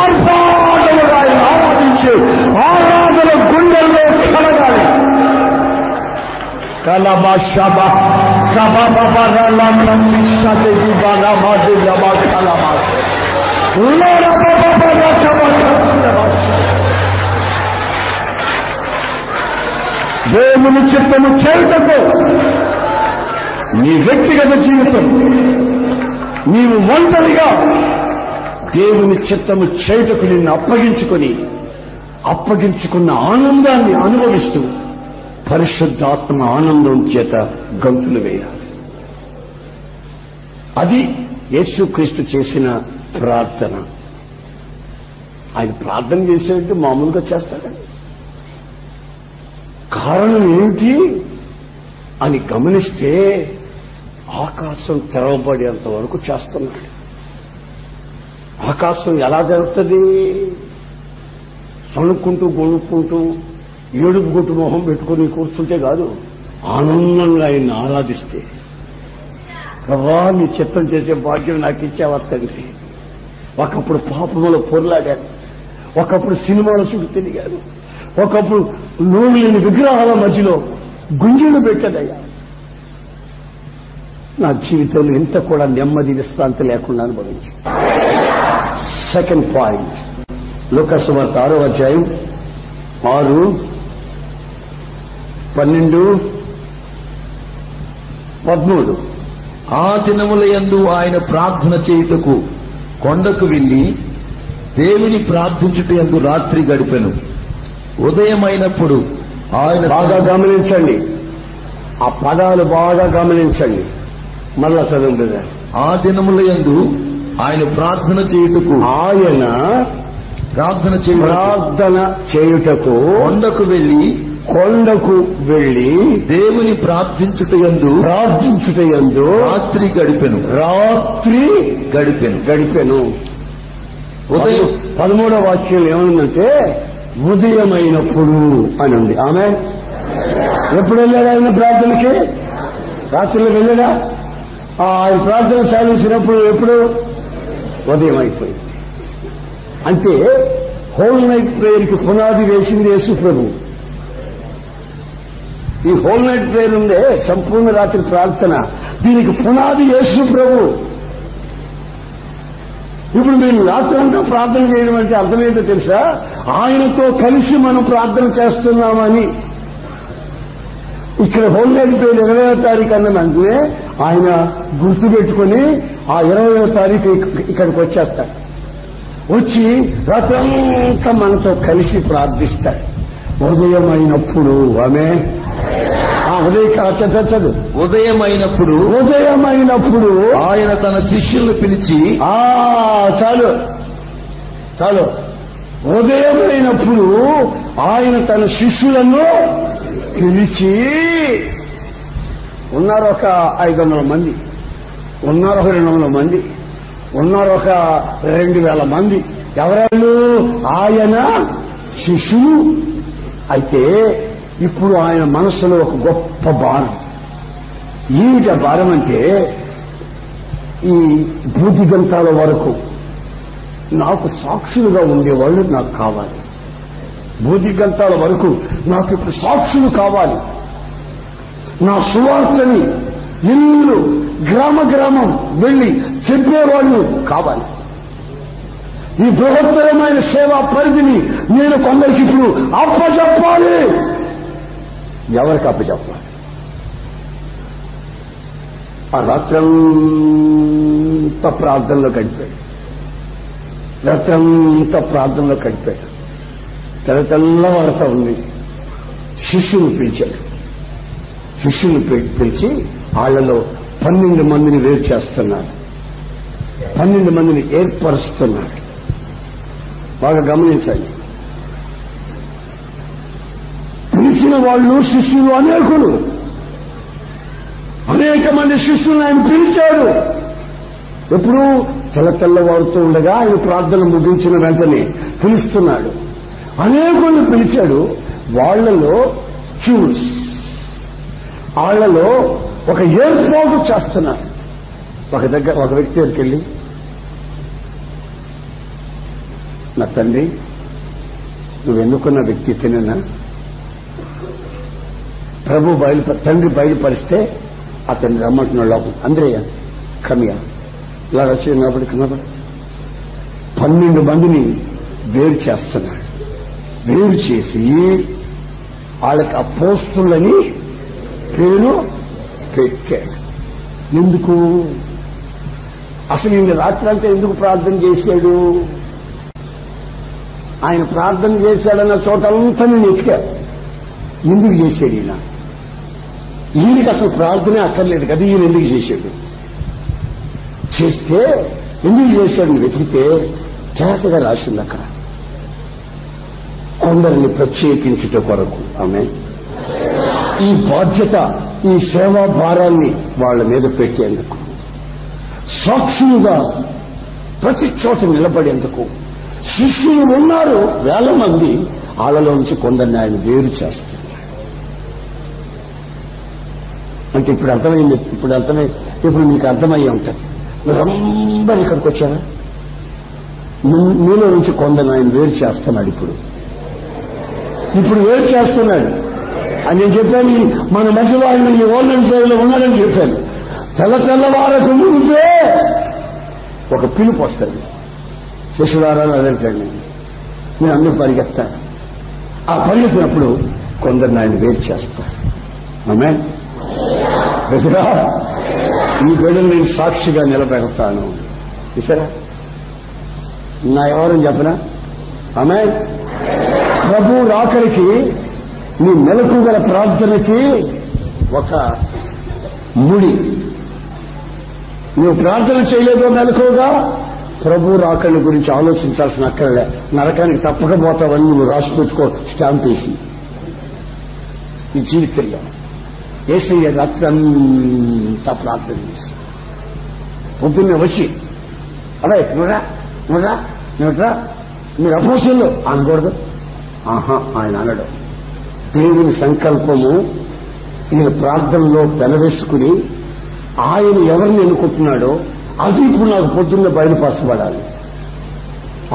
Speaker 1: ఆర్భాటముగా ఆయన ఆరాధించే ఆరాధన గుండెల్లో కలగాలి. కలబాషబ దేవుని చిత్తము చేయుటకు నీ వ్యక్తిగత జీవితం, నీవు ఒంటరిగా దేవుని చిత్తము చేయుటకు నిన్ను అప్పగించుకున్న ఆనందాన్ని అనుభవిస్తూ పరిశుద్ధాత్మ ఆనందం చేత గంతులు వేయాలి. అది యేసుక్రీస్తు చేసిన ప్రార్థన. ఆయన ప్రార్థన చేసేటట్టు మామూలుగా చేస్తాడండి. కారణం ఏమిటి అని గమనిస్తే ఆకాశం తెరవబడేంత వరకు చేస్తున్నాడు. ఆకాశం ఎలా తెరుస్తుంది? సణుక్కుంటూ గొణుక్కుంటూ ఏడుపు గుట్టు మొహం పెట్టుకుని కూర్చుంటే కాదు, ఆనందంగా ఆయన్ని ఆరాధిస్తే. ప్రభా, నీ చిత్తం చేసే భాగ్యం నాకు ఇచ్చావా తండ్రి. ఒకప్పుడు పాపములో పొరలాడాను, ఒకప్పుడు సినిమాల చుట్టూ తిరిగాను, ఒకప్పుడు నూనె లేని విగ్రహాల మధ్యలో గుంజీలు పెట్టానయ్యా. నా జీవితంలో ఇంత కూడా నెమ్మది విశ్రాంతి లేకుండా అనుభవించి. సెకండ్ పాయింట్, లూకాసు వార్త 6వ అధ్యాయం 6, 12, 13.
Speaker 2: ఆ దినములయందు ఆయన ప్రార్థన చేయుటకు కొండకు వెళ్లి దేవుని ప్రార్థించుటయందు రాత్రి గడిపెను. ఉదయమైనప్పుడు ఆయన,
Speaker 1: బాగా గమనించండి, ఆ పదాలు బాగా గమనించండి. మళ్ళా చదువు.
Speaker 2: ఆ దినములయందు ఆయన ప్రార్థన చేయుటకు కొండకు వెళ్లి దేవుని ప్రార్థించుటయందు రాత్రి గడిపెను. ఉదయం
Speaker 1: 13వ వాక్యం ఏమనుందంటే ఉదయమైనప్పుడు అని ఉంది. ఆమె ఎప్పుడు వెళ్ళాడు ఆయన ప్రార్థనకి? రాత్రిలో వెళ్ళాడా? ఆయన ప్రార్థన సాధించినప్పుడు ఎప్పుడు? ఉదయం అయిపోయింది. అంటే హోల్ నైట్ ప్రేయర్కి పునాది వేసింది యేసు ప్రభు. ఈ హోల్ నైట్ ప్రేయర్ ఉందే, సంపూర్ణ రాత్రి ప్రార్థన, దీనికి పునాది యేసు ప్రభు. ఇప్పుడు మీరు రాత్రి అంతా ప్రార్థన చేయడం అంటే అర్థమేంటో తెలుసా? ఆయనతో కలిసి మనం ప్రార్థన చేస్తున్నామని. ఇక్కడ హోల్ నైట్ ప్రేయర్ 20వ తారీఖు అన్న వెంటనే ఆయన గుర్తు పెట్టుకుని ఆ 20వ తారీఖు ఇక్కడికి వచ్చేస్తాడు. వచ్చి రాత్రంతా మనతో కలిసి ప్రార్థిస్తాడు. ఉదయమైనప్పుడు ఆమె
Speaker 2: ఉదయమైనప్పుడు
Speaker 1: ఆయన
Speaker 2: తన శిష్యులను పిలిచి,
Speaker 1: చాలు ఉదయమైనప్పుడు ఆయన తన శిష్యులను పిలిచి, ఉన్నారు ఒక 500 మంది, ఉన్నారు ఒక 200 మంది, ఉన్నారు ఒక 2000 మంది. ఎవరాళ్ళు? ఆయన శిష్యులు. అయితే ఇప్పుడు ఆయన మనసులో ఒక గొప్ప భారం. ఏమిటి ఆ భారం అంటే, ఈ భూదిగంతాల వరకు నాకు సాక్షులుగా ఉండేవాళ్ళు నాకు కావాలి. భూదిగంతాల వరకు నాకు ఇప్పుడు సాక్షులు కావాలి. నా సువార్తని ఇల్లు గ్రామ గ్రామం వెళ్ళి చెప్పేవాళ్ళు కావాలి. ఈ బృహత్తరమైన సేవా పరిధిని నేను కొందరికి ఇప్పుడు అప్పచెప్పాలి. ఎవరికి అప్పచెప్పాలి? ఆ రాత్రంతా ప్రార్థనలో గడిపాడు. రాత్రంతా ప్రార్థనలో గడిపాడు. తెల్లవారుతా ఉంది. శిష్యులు పిలిచాడు. శిష్యులు పిలిచి వాళ్ళలో 12 మందిని వేరు చేస్తున్నాడు. 12 మందిని ఏర్పరుస్తున్నాడు. బాగా గమనించండి. పిలిచిన వాళ్ళు శిష్యులు అనేకులు. అనేక మంది శిష్యులను ఆయన పిలిచాడు. ఎప్పుడు తెల్లవారుతూ ఉండగా ఆయన ప్రార్థన ముగించిన వెంటనే పిలుస్తున్నాడు. అనేకులను పిలిచాడు. వాళ్లలో వాళ్లలో ఒక ఏర్పాటు చేస్తున్నాడు. ఒక వ్యక్తి దగ్గరికి వెళ్ళి, నా తండ్రి, నువ్వు ఎన్నుకున్న వ్యక్తి తిననా? తండ్రి బయలుపరిస్తే అతన్ని రమ్మంటున్నాడు లోపల. అంద్రయ్య కమియా ఇలా వచ్చి కనబడి 12 మందిని వేరు చేస్తున్నాడు. వేరు చేసి వాళ్ళకి అపోస్తులని పేరు పెట్టాడు. ఎందుకు? అసలు ఈయన రాత్రి అంతా ఎందుకు ప్రార్థన చేశాడు? ఆయన ప్రార్థన చేశాడన్న చోటంతా నేను ఎక్కాడు. ఎందుకు చేశాడు ఈయన? ఈయనకి అసలు ప్రార్థనే అక్కర్లేదు కదా, ఈయన ఎందుకు చేశాడు? చేస్తే ఎందుకు చేశాడు వెతికితే జాగ్రత్తగా రాసింది అక్కడ, కొందరిని ప్రత్యేకించుట కొరకు. ఆమె ఈ బాధ్యత, ఈ సేవా భారాన్ని వాళ్ళ మీద పెట్టేందుకు, సాక్షులుగా ప్రతి చోట నిలబడేందుకు శిష్యులు ఉన్నారు 1000 మంది. వాళ్ళలో నుంచి కొందరిని ఆయన వేరు చేస్తున్నారు. అంటే ఇప్పుడు అర్థమైంది. ఇప్పుడు మీకు అర్థమయ్యే ఉంటుంది. మీరందరూ ఇక్కడికి వచ్చారా? మీలో నుంచి కొందరిని ఆయన వేరు చేస్తున్నాడు. ఇప్పుడు వేరు చేస్తున్నాడు అని నేను చెప్పాను. మన మధ్యలో ఆయన ఈ ఓల్డెన్ పేరులో ఉన్నాడని చెప్పాను. తెల్లవారకు ముందే ఒక పిలుపు వస్తుంది. శిష్యులారా అదంటాడు, మీరు అందరూ పరిగెత్తారు. ఆ పరిగెత్తినప్పుడు కొందరిని ఆయన వేరు చేస్తారు. ఆమేన్. ఈ బిడ్డను నేను సాక్షిగా నిలబెడతాను. చూసారా? నా ఎవరని చెప్పనా? ఆమేన్. ప్రభు రాకడికి, నీ మెలకుగల ప్రార్థనకి ఒక ముడి. నువ్వు ప్రార్థన చేయలేదో మెలకుగా, ప్రభు రాకడి గురించి ఆలోచించాల్సిన అక్కర్లే. నరకానికి తప్పకపోతావని నువ్వు రాసి పెట్టుకో, స్టాంప్ వేసి. ఈ జీవితంలో యేసయ్య రాత్రంతా ప్రార్థన చేసి పొద్దున్నే వచ్చి, అవే నువ్వురా మీరు అపోస్తులు అనకూడదు. ఆయన అనడు. దేవుని సంకల్పము ఈయన ప్రార్థనలో పెనవేసుకుని ఆయన ఎవరిని ఎన్నుకుంటున్నాడో అది ఇప్పుడు నాకు పొద్దున్న బయలుపరచబడాలి.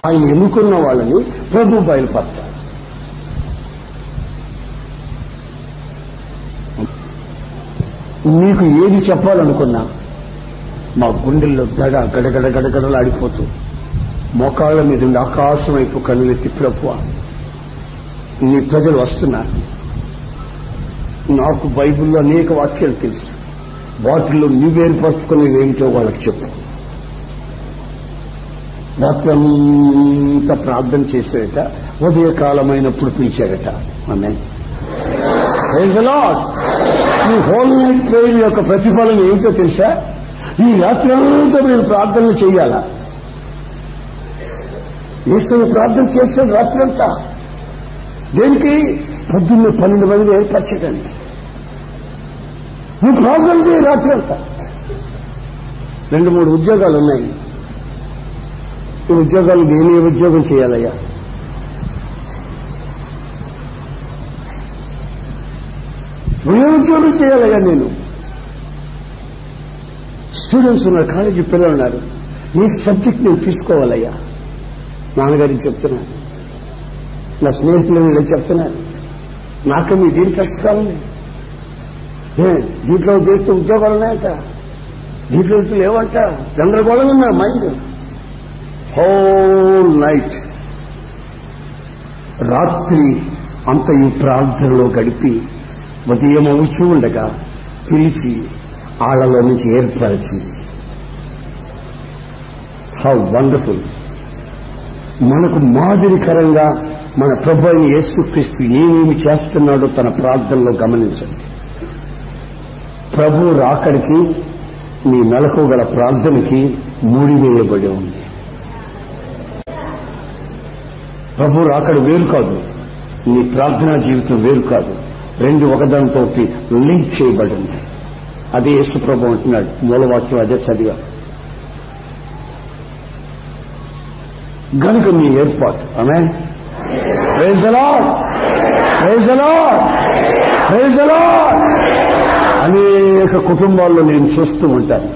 Speaker 1: ఆయన ఎన్నుకున్న వాళ్ళని ప్రభు బయలుపరచాలి. మీకు ఏది చెప్పాలనుకున్నా మా గుండెల్లో గడగడలాడిపోతూ మోకాళ్ళ మీద ఉండి ఆకాశం వైపు కన్నులెత్తి, ప్రభువా నీ ప్రజలు వస్తున్నారు. నాకు బైబిల్లో అనేక వాక్యాలు తెలుసు, వాటిల్లో నువ్వేర్పరచుకునేవి ఏమిటో వాళ్ళకి చెప్పు. రాత్రంతా ప్రార్థన చేసేదట, ఉదయకాలమైనప్పుడు పిలిచాడట. ఆమేన్. Praise the Lord. ఈ హోల్ నైట్ ప్రేయర్ యొక్క ప్రతిఫలం ఏమిటో తెలుసా? ఈ రాత్రంతా మీరు ప్రార్థనలు చేయాలా? యేసు ప్రార్థన చేశాడు రాత్రంతా. దేనికి? పొద్దున్న 12 మందిని ఏర్పరచడానికి. నువ్వు ప్రార్థన చేయి రాత్రంతా. 2-3 ఉద్యోగాలు ఉన్నాయి. ఈ ఉద్యోగాలు నేనే ఉద్యోగం చేయాలయ్యా? ఏ ఉద్యోగం చేయాలయ్యా? నేను స్టూడెంట్స్ ఉన్నారు, కాలేజీ పిల్లలు ఉన్నారు. ఏ సబ్జెక్ట్ నేను తీసుకోవాలయ్యా? నాన్నగారికి చెప్తున్నాను, నా స్నేహితులు చెప్తున్నాను, నాకు మీ దేని కష్టకాలండి. దీంట్లో చేస్తే ఉద్యోగాలు ఉన్నాయంట, దీంట్లో లేవంట. గందరగోళంగా ఉన్నారు మైండ్. హోల్ నైట్ రాత్రి అంతయు ప్రార్థనలో గడిపి ఉదయం అవుచూ ఉండగా పిలిచి ఆళ్లలో నుంచి ఏర్పరిచి. How wonderful! మనకు మాదిరికరంగా మన ప్రభు అయిన యేసుక్రీస్తు ఏమేమి చేస్తున్నాడో తన ప్రార్థనలో గమనించండి. ప్రభు రాకడికి నీ మెలకు గల ప్రార్థనకి మూడివేయబడి ఉంది. ప్రభు రాకడి వేరు కాదు, నీ ప్రార్థనా జీవితం వేరు కాదు. రెండు ఒకదానితో లింక్ చేయబడి ఉన్నాయి. అదే యేసు ప్రభు అంటున్నాడు. మూలవాక్యం అదే చదివా. గనుక మీ ఏర్పాటు. Amen. Praise the Lord, praise the Lord, praise the Lord. అనేక కుటుంబాల్లో నేను చూస్తూ ఉంటాను.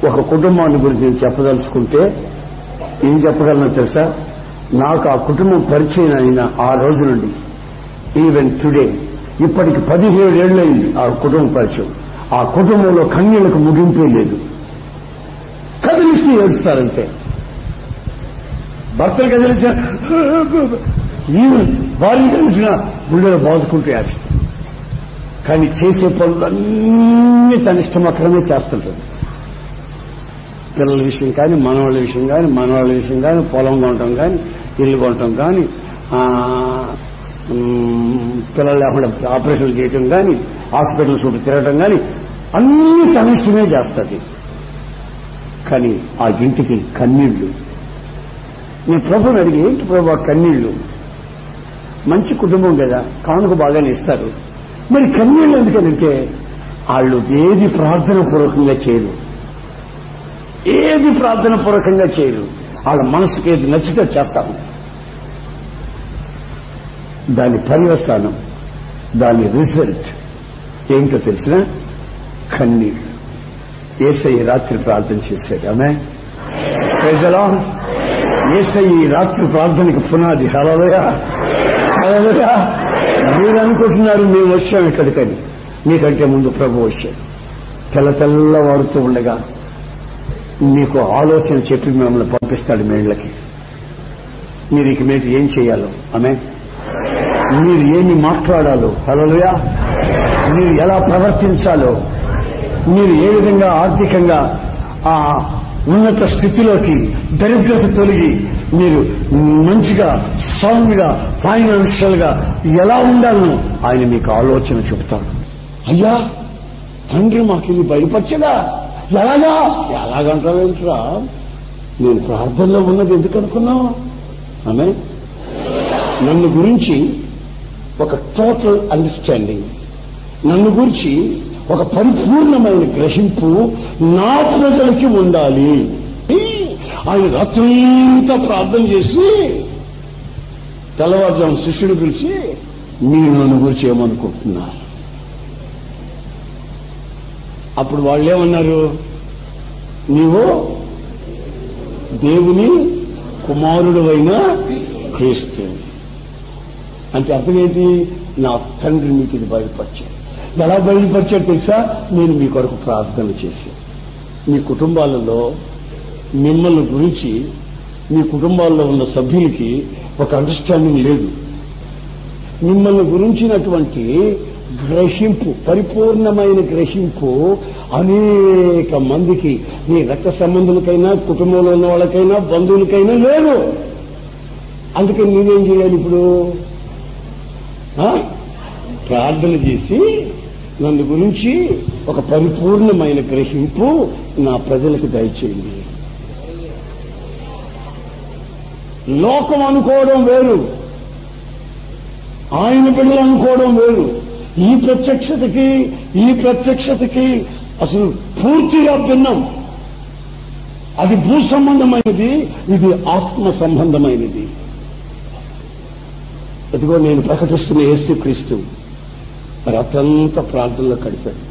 Speaker 1: ఒక కుటుంబాన్ని గురించి నేను చెప్పదలుచుకుంటే ఏం చెప్పగలను తెలుసా? నాకు ఆ కుటుంబం పరిచయం అయిన ఆ రోజు నుండి ఈవెన్ టుడే ఇప్పటికి 17 ఏళ్లైంది ఆ కుటుంబం పరిచయం. ఆ కుటుంబంలో కన్నీళ్లకు ముగింపే లేదు. కదిలిస్తూ ఏడుస్తారంతే. భర్తలు కదిలించిన, భార్య కదిలిసిన గుండెలో బాదుకుంటూ ఏడుస్తారు. కానీ చేసే పనులన్నీ తన ఇష్టం అక్కడమే చేస్తుంటారు. పిల్లల విషయం కానీ, మనవాళ్ళ విషయం కానీ, మనవాళ్ళ విషయం కానీ, పొలం కొనటం కానీ, ఇల్లు కొనటం కానీ, పిల్లలు లేకుండా ఆపరేషన్లు చేయటం కానీ, హాస్పిటల్ చుట్టూ తిరగటం కానీ అన్ని తన ఇష్టమే చేస్తుంది. కానీ ఆ ఇంటికి కన్నీళ్లు. నేను ప్రభుని అడిగి, ఏంటి ప్రభు కన్నీళ్లు? మంచి కుటుంబం కదా, కానుక బాగానే ఇస్తారు, మరి కన్నీళ్లు ఎందుకంటే వాళ్ళు ఏది ప్రార్థన పూర్వకంగా చేయరు, ఏది ప్రార్థన పూర్వకంగా చేయరు. వాళ్ళ మనసుకి ఏది నచ్చితే చేస్తాము. దాని పర్యవసానం, దాని రిజల్ట్ ఏమిటో తెలిసిన కన్నీళ్లు. యేసయ్య రాత్రి ప్రార్థన చేశాడు. ఆమేన్. Praise the Lord. యేసయ్య ఈ రాత్రి ప్రార్థనకి పునాది. హల్లెలూయా, హల్లెలూయా. మీరు అనుకుంటున్నారు మేము వచ్చాం ఇక్కడికని. మీకంటే ముందు ప్రభు వచ్చాడు. తెల్లవారుతూ ఉండగా మీకు ఆలోచన చెప్పి మిమ్మల్ని పంపిస్తాడు మీ ఇళ్ళకి. మీరు ఇక మీరు ఏం చేయాలో, ఆమేన్, మీరు ఏమి మాట్లాడాలో, హల్లెలూయా, మీరు ఎలా ప్రవర్తించాలో, మీరు ఏ విధంగా ఆర్థికంగా ఆ ఉన్నత స్థితిలోకి దరిద్రత తొలగి మీరు మంచిగా సౌండ్ గా ఫైనాన్షియల్ గా ఎలా ఉండాలో ఆయన మీకు ఆలోచన చెబుతాడు. అయ్యా తండ్రి మాకు ఇది బయలుపరచగా ఎలాగంటారా? నేను ప్రార్థనలో ఉన్నది ఎందుకు అనుకున్నావు? ఆమె నన్ను గురించి ఒక టోటల్ అండర్స్టాండింగ్, నన్ను గురించి ఒక పరిపూర్ణమైన గ్రహింపు నా ప్రజలకి ఉండాలి. ఆయన రాత్రంతా ప్రార్థన చేసి తెల్లవారుజాము శిష్యుడు పిలిచి, మీరు నన్ను గురించి ఏమనుకుంటున్నారు? అప్పుడు వాళ్ళేమన్నారు? నీవు దేవుని కుమారుడు అయిన క్రీస్తు. అంటే అర్థం ఏంటి? నా తండ్రి మీకు ఇది బయలుపరిచాడు. ఎలా బయలుపరిచాడు తెలుసా? నేను మీ కొరకు ప్రార్థన చేశాను. మీ కుటుంబాలలో మిమ్మల్ని గురించి మీ కుటుంబాల్లో ఉన్న సభ్యులకి ఒక అండర్స్టాండింగ్ లేదు. మిమ్మల్ని గురించినటువంటి గ్రహింపు, పరిపూర్ణమైన గ్రహింపు అనేక మందికి, మీ రక్త సంబంధులకైనా, కుటుంబంలో ఉన్న వాళ్ళకైనా, బంధువులకైనా లేదు. అందుకని నేనేం చేయాలి ఇప్పుడు? ప్రార్థన చేసి నన్ను గురించి ఒక పరిపూర్ణమైన గ్రహింపు నా ప్రజలకు దయచేయండి. లోకం అనుకోవడం వేరు, ఆయన బిడ్డలు అనుకోవడం వేరు. ఈ ప్రత్యక్షతకి అసలు పూర్తిగా భిన్నం. అది భూ సంబంధమైనది, ఇది ఆత్మ సంబంధమైనది. ఇదిగో నేను ప్రకటిస్తున్న యేసుక్రీస్తు రాత్రంతా ప్రార్థనలో గడిపాడు.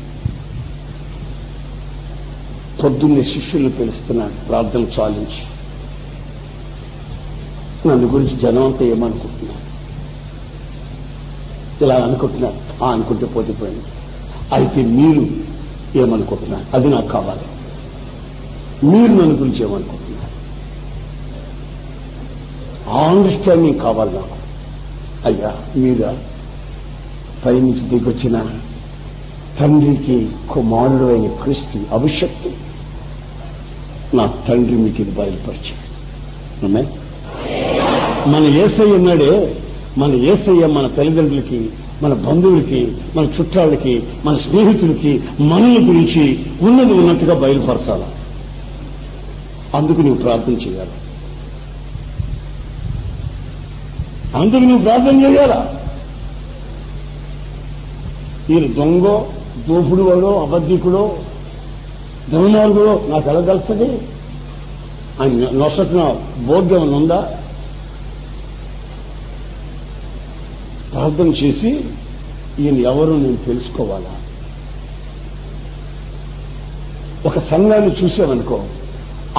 Speaker 1: పొద్దున్నే శిష్యులు పిలుస్తున్నాడు ప్రార్థన చాలించి. నన్ను గురించి జనం అంతా ఏమనుకుంటున్నారు? ఇలా అనుకుంటున్నారు. అనుకుంటే పోతిపోయింది. అయితే మీరు ఏమనుకుంటున్నారు? అది నాకు కావాలి. మీరు నన్ను గురించి ఏమనుకుంటున్నారు? ఆ అండర్స్టాండింగ్ కావాలి నాకు. అయ్యా మీద పైనుంచి దిగొచ్చిన తండ్రికి కుమారుడు అయిన క్రీస్తు అభిషక్తు నా తండ్రి మీకు ఇది బయలుపరిచాడు. మన యేసయ్య ఉన్నాడే, మన యేసయ్య మన తల్లిదండ్రులకి, మన బంధువులకి, మన చుట్టాలకి, మన స్నేహితులకి మనల్ని గురించి ఉన్నది ఉన్నట్టుగా బయలుపరచాలి. అందుకు నువ్వు ప్రార్థన చేయాలి. అందుకు నువ్వు ప్రార్థన చేయాలా? ఈయన దొంగో, దోపుడు వాడో, అబద్ధికుడో, దుర్మార్గుడో నాకు ఎలా తెలుస్తుంది? ఆయన నొసటిన బోర్డు ఏమైనా ఉందా? ప్రార్థన చేసి ఈయన ఎవరు నేను తెలుసుకోవాలా? ఒక సంఘాన్ని చూసావనుకో,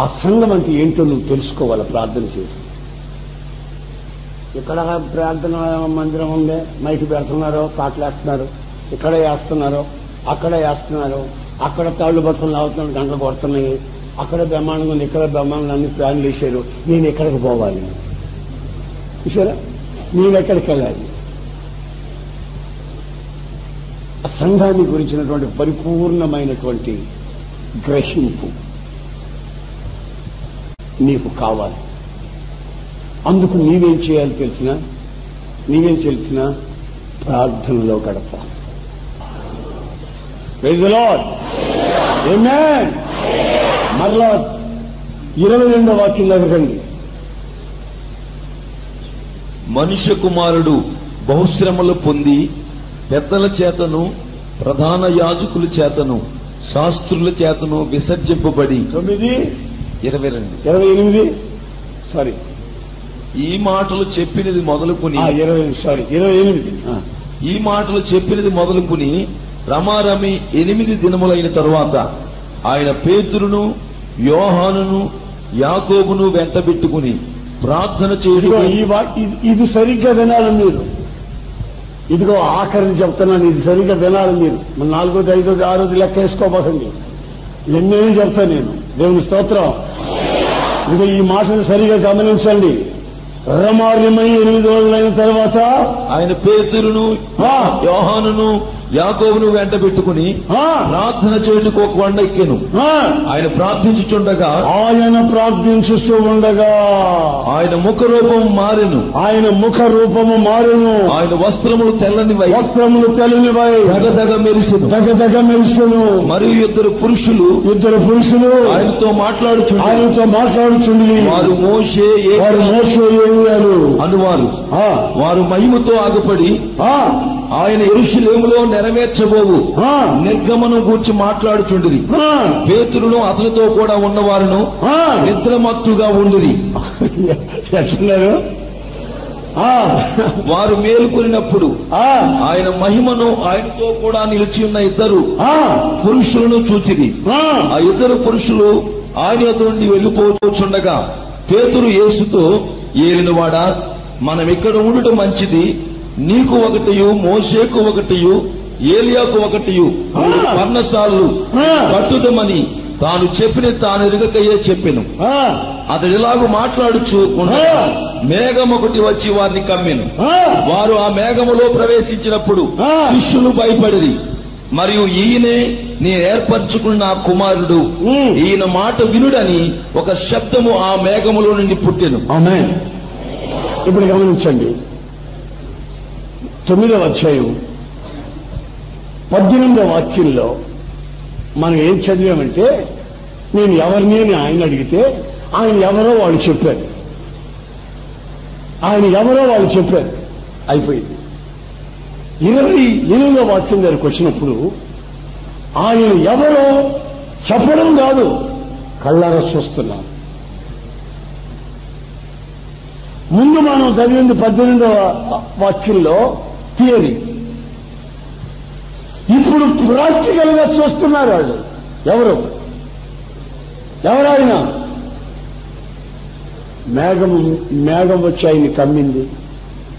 Speaker 1: ఆ సంఘం అంటే ఏంటో నువ్వు తెలుసుకోవాలా ప్రార్థన చేసి. ఇక్కడ ప్రార్థన మందిరం ఉందే, మైకి పెడుతున్నారు, పాటలేస్తున్నారు, ఇక్కడే వేస్తున్నారు, అక్కడే వేస్తున్నారు, అక్కడ తాళ్లు పట్టుకుని లాగుతున్నారు, గంటలు కొడుతున్నాయి, అక్కడ బ్రహ్మాండంగా ఉంది, ఇక్కడ బ్రహ్మాండంగా అన్ని ఫ్యాన్లు వేసారు, నేను ఎక్కడికి పోవాలి? చూసారా, నేను ఎక్కడికి వెళ్ళాలి? ఆ సంఘాన్ని గురించినటువంటి పరిపూర్ణమైనటువంటి గ్రహింపు నీకు కావాలి. అందుకు నీవేం చేయాలి తెలిసినా? ప్రార్థనలో గడపాలి. Praise the Lord. ఆమేన్. మరలా 22వ వాక్యం దగ్గరండి.
Speaker 2: మనుష్య కుమారుడు బహుశ్రమలు పొంది పెద్దల చేతను, ప్రధాన యాజకుల చేతను, శాస్త్రుల చేతను విసర్జింపబడి
Speaker 1: 28 సారీ
Speaker 2: ఈ మాటలు చెప్పినది మొదలుకుని
Speaker 1: 28
Speaker 2: ఈ మాటలు చెప్పినది మొదలుకుని రమారమి 8 దినములైన తరువాత ఆయన పేతురును, యోహానును, యాకోబును వెంటబెట్టుకుని ప్రార్థన చేసి,
Speaker 1: ఇది సరిగ్గా వినాలి మీరు. ఇదిగో ఆఖరిని చెప్తున్నాను, ఇది సరిగ్గా వినాలి మీరు. 4వ, 5వ, 6వ లెక్క వేసుకోబోకండి, ఎన్నైనా చెప్తా నేను. దేవుని స్తోత్రం. ఇదిగో ఈ మాటను సరిగా గమనించండి. రమార్యమై 8 రోజులైన తర్వాత
Speaker 2: ఆయన పేతురును, యోహానును, యాకోబును వెంట పెట్టుకుని ప్రార్థన చేయుటకు ఒక కొండ ఎక్కెను. ఆయన ప్రార్థించుచుండగా ఆయన ముఖ రూపము మారెను. ఆయన వస్త్రములు తెల్లనివై దగదగ మెరిసెను. మరియు ఇద్దరు పురుషులు ఆయనతో మాట్లాడుచుండి వారు మోషే అనువారు. వారు మహిమతో ఆగుపడి ఆయన యెరూషలేములో నెరవేర్చబోవు నిర్గమనం గూర్చి మాట్లాడుచుండిరి. పేతురును అతనితో కూడా ఉన్నవారును నిద్రమత్తుగా ఉండిరి. వారు మేలుకొనినప్పుడు ఆయన మహిమను ఆయనతో కూడా నిలిచి ఉన్న ఇద్దరు పురుషులను చూచిరి. ఆ ఇద్దరు పురుషులు ఆయన యొద్ద నుండి వెళ్లిపోచుండగా పేతురు యేసుతో, ఏలినవాడా, మనం ఇక్కడ ఉండటం మంచిది. నీకు ఒకటియు, మోషేకు ఒకటియు, ఏలియాకు ఒకటియు పర్ణశాలలు కట్టుదమని తాను చెప్పిన తాను ఎరుగకయ్యే చెప్పెను. అతడు ఇలాగూ మాట్లాడుచు మేఘం ఒకటి వచ్చి వారిని కమ్మెను. వారు ఆ మేఘములో ప్రవేశించినప్పుడు శిష్యులు భయపడిరి. మరియు ఈయనే నేను ఏర్పరచుకున్న కుమారుడు, ఈయన మాట వినుడని ఒక శబ్దము ఆ మేఘములో నుండి పుట్టెను.
Speaker 1: ఆమేన్. ఇప్పుడు గమనించండి, 9వ అధ్యాయం 18వ వాక్యంలో మనం ఏం చదివామంటే, నేను ఎవరిని అని ఆయన అడిగితే ఆయన ఎవరో వాళ్ళు చెప్పారు. అయిపోయింది. 28వ వాక్యం దగ్గరికి వచ్చినప్పుడు ఆయన ఎవరో చెప్పడం కాదు, కళ్ళారా చూస్తున్నాను. ముందు మనం చదివింది 18వ వాక్యంలో థియరీ. ఇప్పుడు ప్రాక్టికల్ గా చూస్తున్నారు వాళ్ళు. ఎవరైనా మేఘం వచ్చి ఆయన్ని కమ్మింది,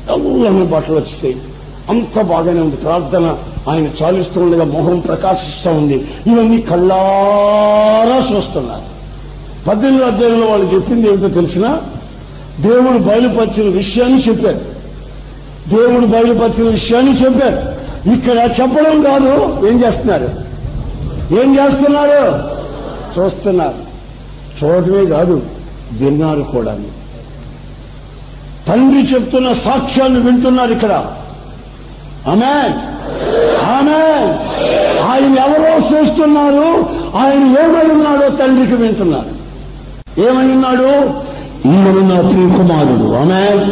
Speaker 1: తెల్లని బట్టలు వచ్చాయి, అంత బాగానే ఉంది. ప్రార్థన ఆయన చాలిస్తూ ఉండగా మొహం ప్రకాశిస్తూ ఉంది. ఇవన్నీ కళ్ళారా చూస్తున్నారు. 18వ అధ్యాయంలో వాళ్ళు చెప్పింది ఏమిటో తెలిసినా, దేవుడు బయలుపరిచిన విషయాన్ని చెప్పారు. దేవుడు బయలుపరిచిన విషయాన్ని చెప్పారు. ఇక్కడ చెప్పడం కాదు, ఏం చేస్తున్నారు? చూస్తున్నారు. చూడటమే కాదు, విన్నారు కూడా. తండ్రి చెప్తున్న సాక్ష్యాన్ని వింటున్నారు ఇక్కడ. ఆమేన్, ఆమేన్. ఆయన ఎవరో చూస్తున్నారు. ఆయన ఏమై ఉన్నాడో తండ్రికి వింటున్నారు. ఏమై ఉన్నాడు? ఈయన నా ప్రియ కుమారుడు. ఆమేన్,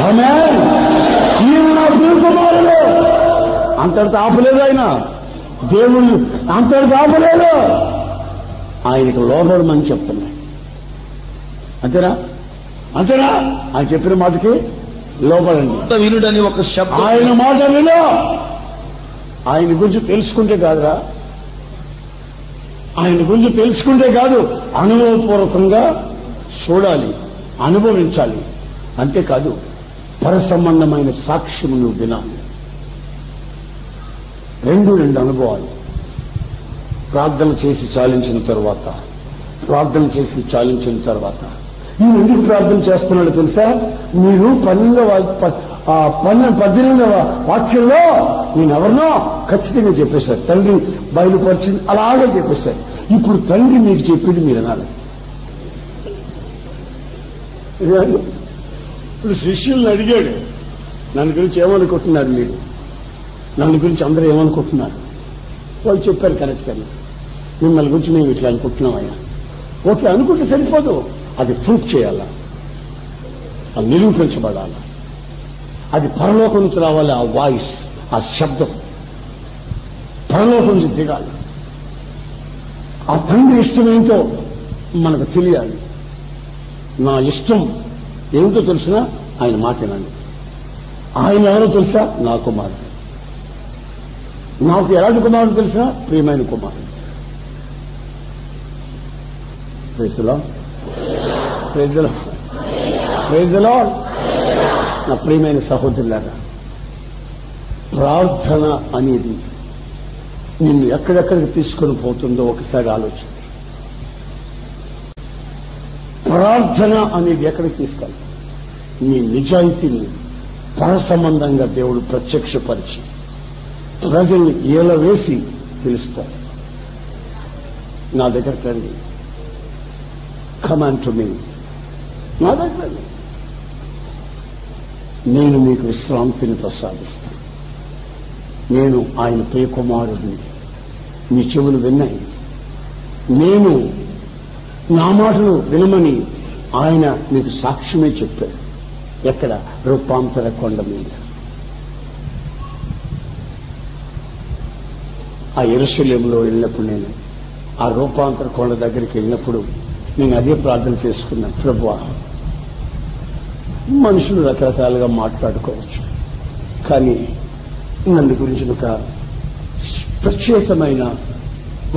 Speaker 1: ఆమేన్. ఈయన నా ప్రియ కుమారుడు. అంతటితో ఆపలేదు ఆయన. దేవుడు అంతటితో ఆపలేదు. ఆయనకు లోబడమని చెప్తున్నాడు. అంతేనా? ఆయన చెప్పిన మాటకి లోబడండి.
Speaker 2: వినుడని ఒక శబ్దం.
Speaker 1: ఆయన మాట విను. ఆయన గురించి తెలుసుకుంటే కాదురా, ఆయన గురించి తెలుసుకుంటే కాదు, అనుభవపూర్వకంగా చూడాలి, అనుభవించాలి. అంతేకాదు, పర సంబంధమైన సాక్ష్యం నువ్వు వినాలి. రెండు అనుభవాలు. ప్రార్థన చేసి చాలించిన తర్వాత ఈయన ఎందుకు ప్రార్థన చేస్తున్నాడో తెలుసా? మీరు 18వ వాక్యంలో నేనెవరినో ఖచ్చితంగా చెప్పేశారు. తండ్రి బయలుపరిచింది అలాగే చెప్పేశారు. ఇప్పుడు తండ్రి మీకు చెప్పింది మీరు అనాలి. ఇప్పుడు శిష్యుల్ని అడిగాడు, నన్ను గురించి ఏమనుకుంటున్నారు మీరు? నన్ను గురించి అందరూ ఏమనుకుంటున్నారు? వాళ్ళు చెప్పారు కరెక్ట్గా, మిమ్మల్ని గురించి మేము ఇట్లా అనుకుంటున్నామయ్యా. ఓకే, అనుకుంటే సరిపోదు, అది ప్రూఫ్ చేయాలా, అది నిరూపించబడాలా. అది పరలోకం నుంచి రావాలి. ఆ వాయిస్, ఆ శబ్దం పరలోకం నుంచి దిగాలి. ఆ తండ్రి ఇష్టం ఏంటో మనకు తెలియాలి. నా ఇష్టం ఏమిటో తెలిసినా ఆయన మాట వినండి. ఆయన ఎవరో తెలుసా? నా కుమారుడు. నాకు ఎలాంటి కుమారుడు తెలిసినా ప్రియమైన కుమారుడు. Praise the Lord. నా ప్రియమైన సహోదరులారా, ప్రార్థన అనేది నిన్ను ఎక్కడెక్కడికి తీసుకొని పోతుందో ఒకసారి ఆలోచించు. ప్రార్థన అనేది ఎక్కడికి తీసుకెళ్తా? నీ నిజాయితీని పర సంబంధంగా దేవుడు ప్రత్యక్షపరిచి ప్రజల్ని ఏల వేసి పిలుస్తారు. నా దగ్గరికి రండి, కమాండ్ టు మీ, నా దగ్గర రండి, నేను మీకు విశ్రాంతిని ప్రసాదిస్తాను. నేను ఆయన ప్రియ కుమారుడిని. మీ చెవులు విన్నాయి. నేను నా మాటలు వినమని ఆయన మీకు సాక్ష్యమే చెప్పాడు. ఎక్కడ? రూపాంతర కొండ మీద. ఆ యెరూషలేములో వెళ్ళినప్పుడు, నేను ఆ రూపాంతర కొండ దగ్గరికి వెళ్ళినప్పుడు నేను అదే ప్రార్థన చేసుకున్నాను. ప్రభువా, మనుషులు రకరకాలుగా మాట్లాడుకోవచ్చు, కానీ నన్ను గురించి ఒక ప్రత్యేకమైన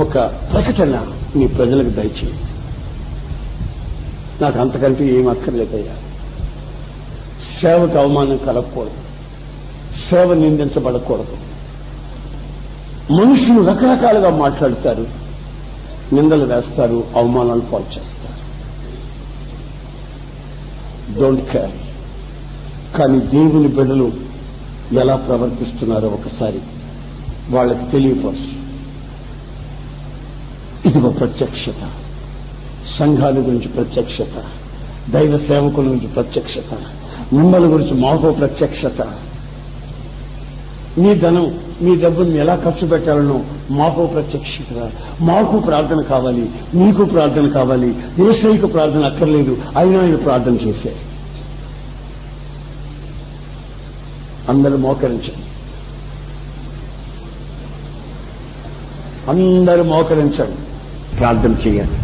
Speaker 1: ఒక ప్రకటన నీ ప్రజలకు దయచేయి. నాకు అంతకంటే ఏం అక్కర్లేదయ్యా. సేవకు అవమానం కలగకూడదు, సేవ నిందించబడకూడదు. మనుషులు రకరకాలుగా మాట్లాడతారు, నిందలు వేస్తారు, అవమానాలు పాలు చేస్తారు. Don't care. కానీ దేవుని బిడ్డలు ఎలా ప్రవర్తిస్తున్నారో ఒకసారి వాళ్ళకి తెలియపరచు. ఇదిగో ప్రత్యక్షత. సంఘాల గురించి ప్రత్యక్షత, దైవ సేవకుల గురించి ప్రత్యక్షత, మిమ్మల్ని గురించి మాకు ప్రత్యక్షత. మీ ధనం, మీ డబ్బుని ఎలా ఖర్చు పెట్టాలనో మాకు ప్రత్యక్షత. మాకు ప్రార్థన కావాలి, మీకు ప్రార్థన కావాలి. యేసయ్యకు ప్రార్థన అక్కర్లేదు, అయినా ఆయన ప్రార్థన చేశారు. అందరూ మోకరించండి, అందరూ మోకరించండి, ప్రార్థన చేయాలి.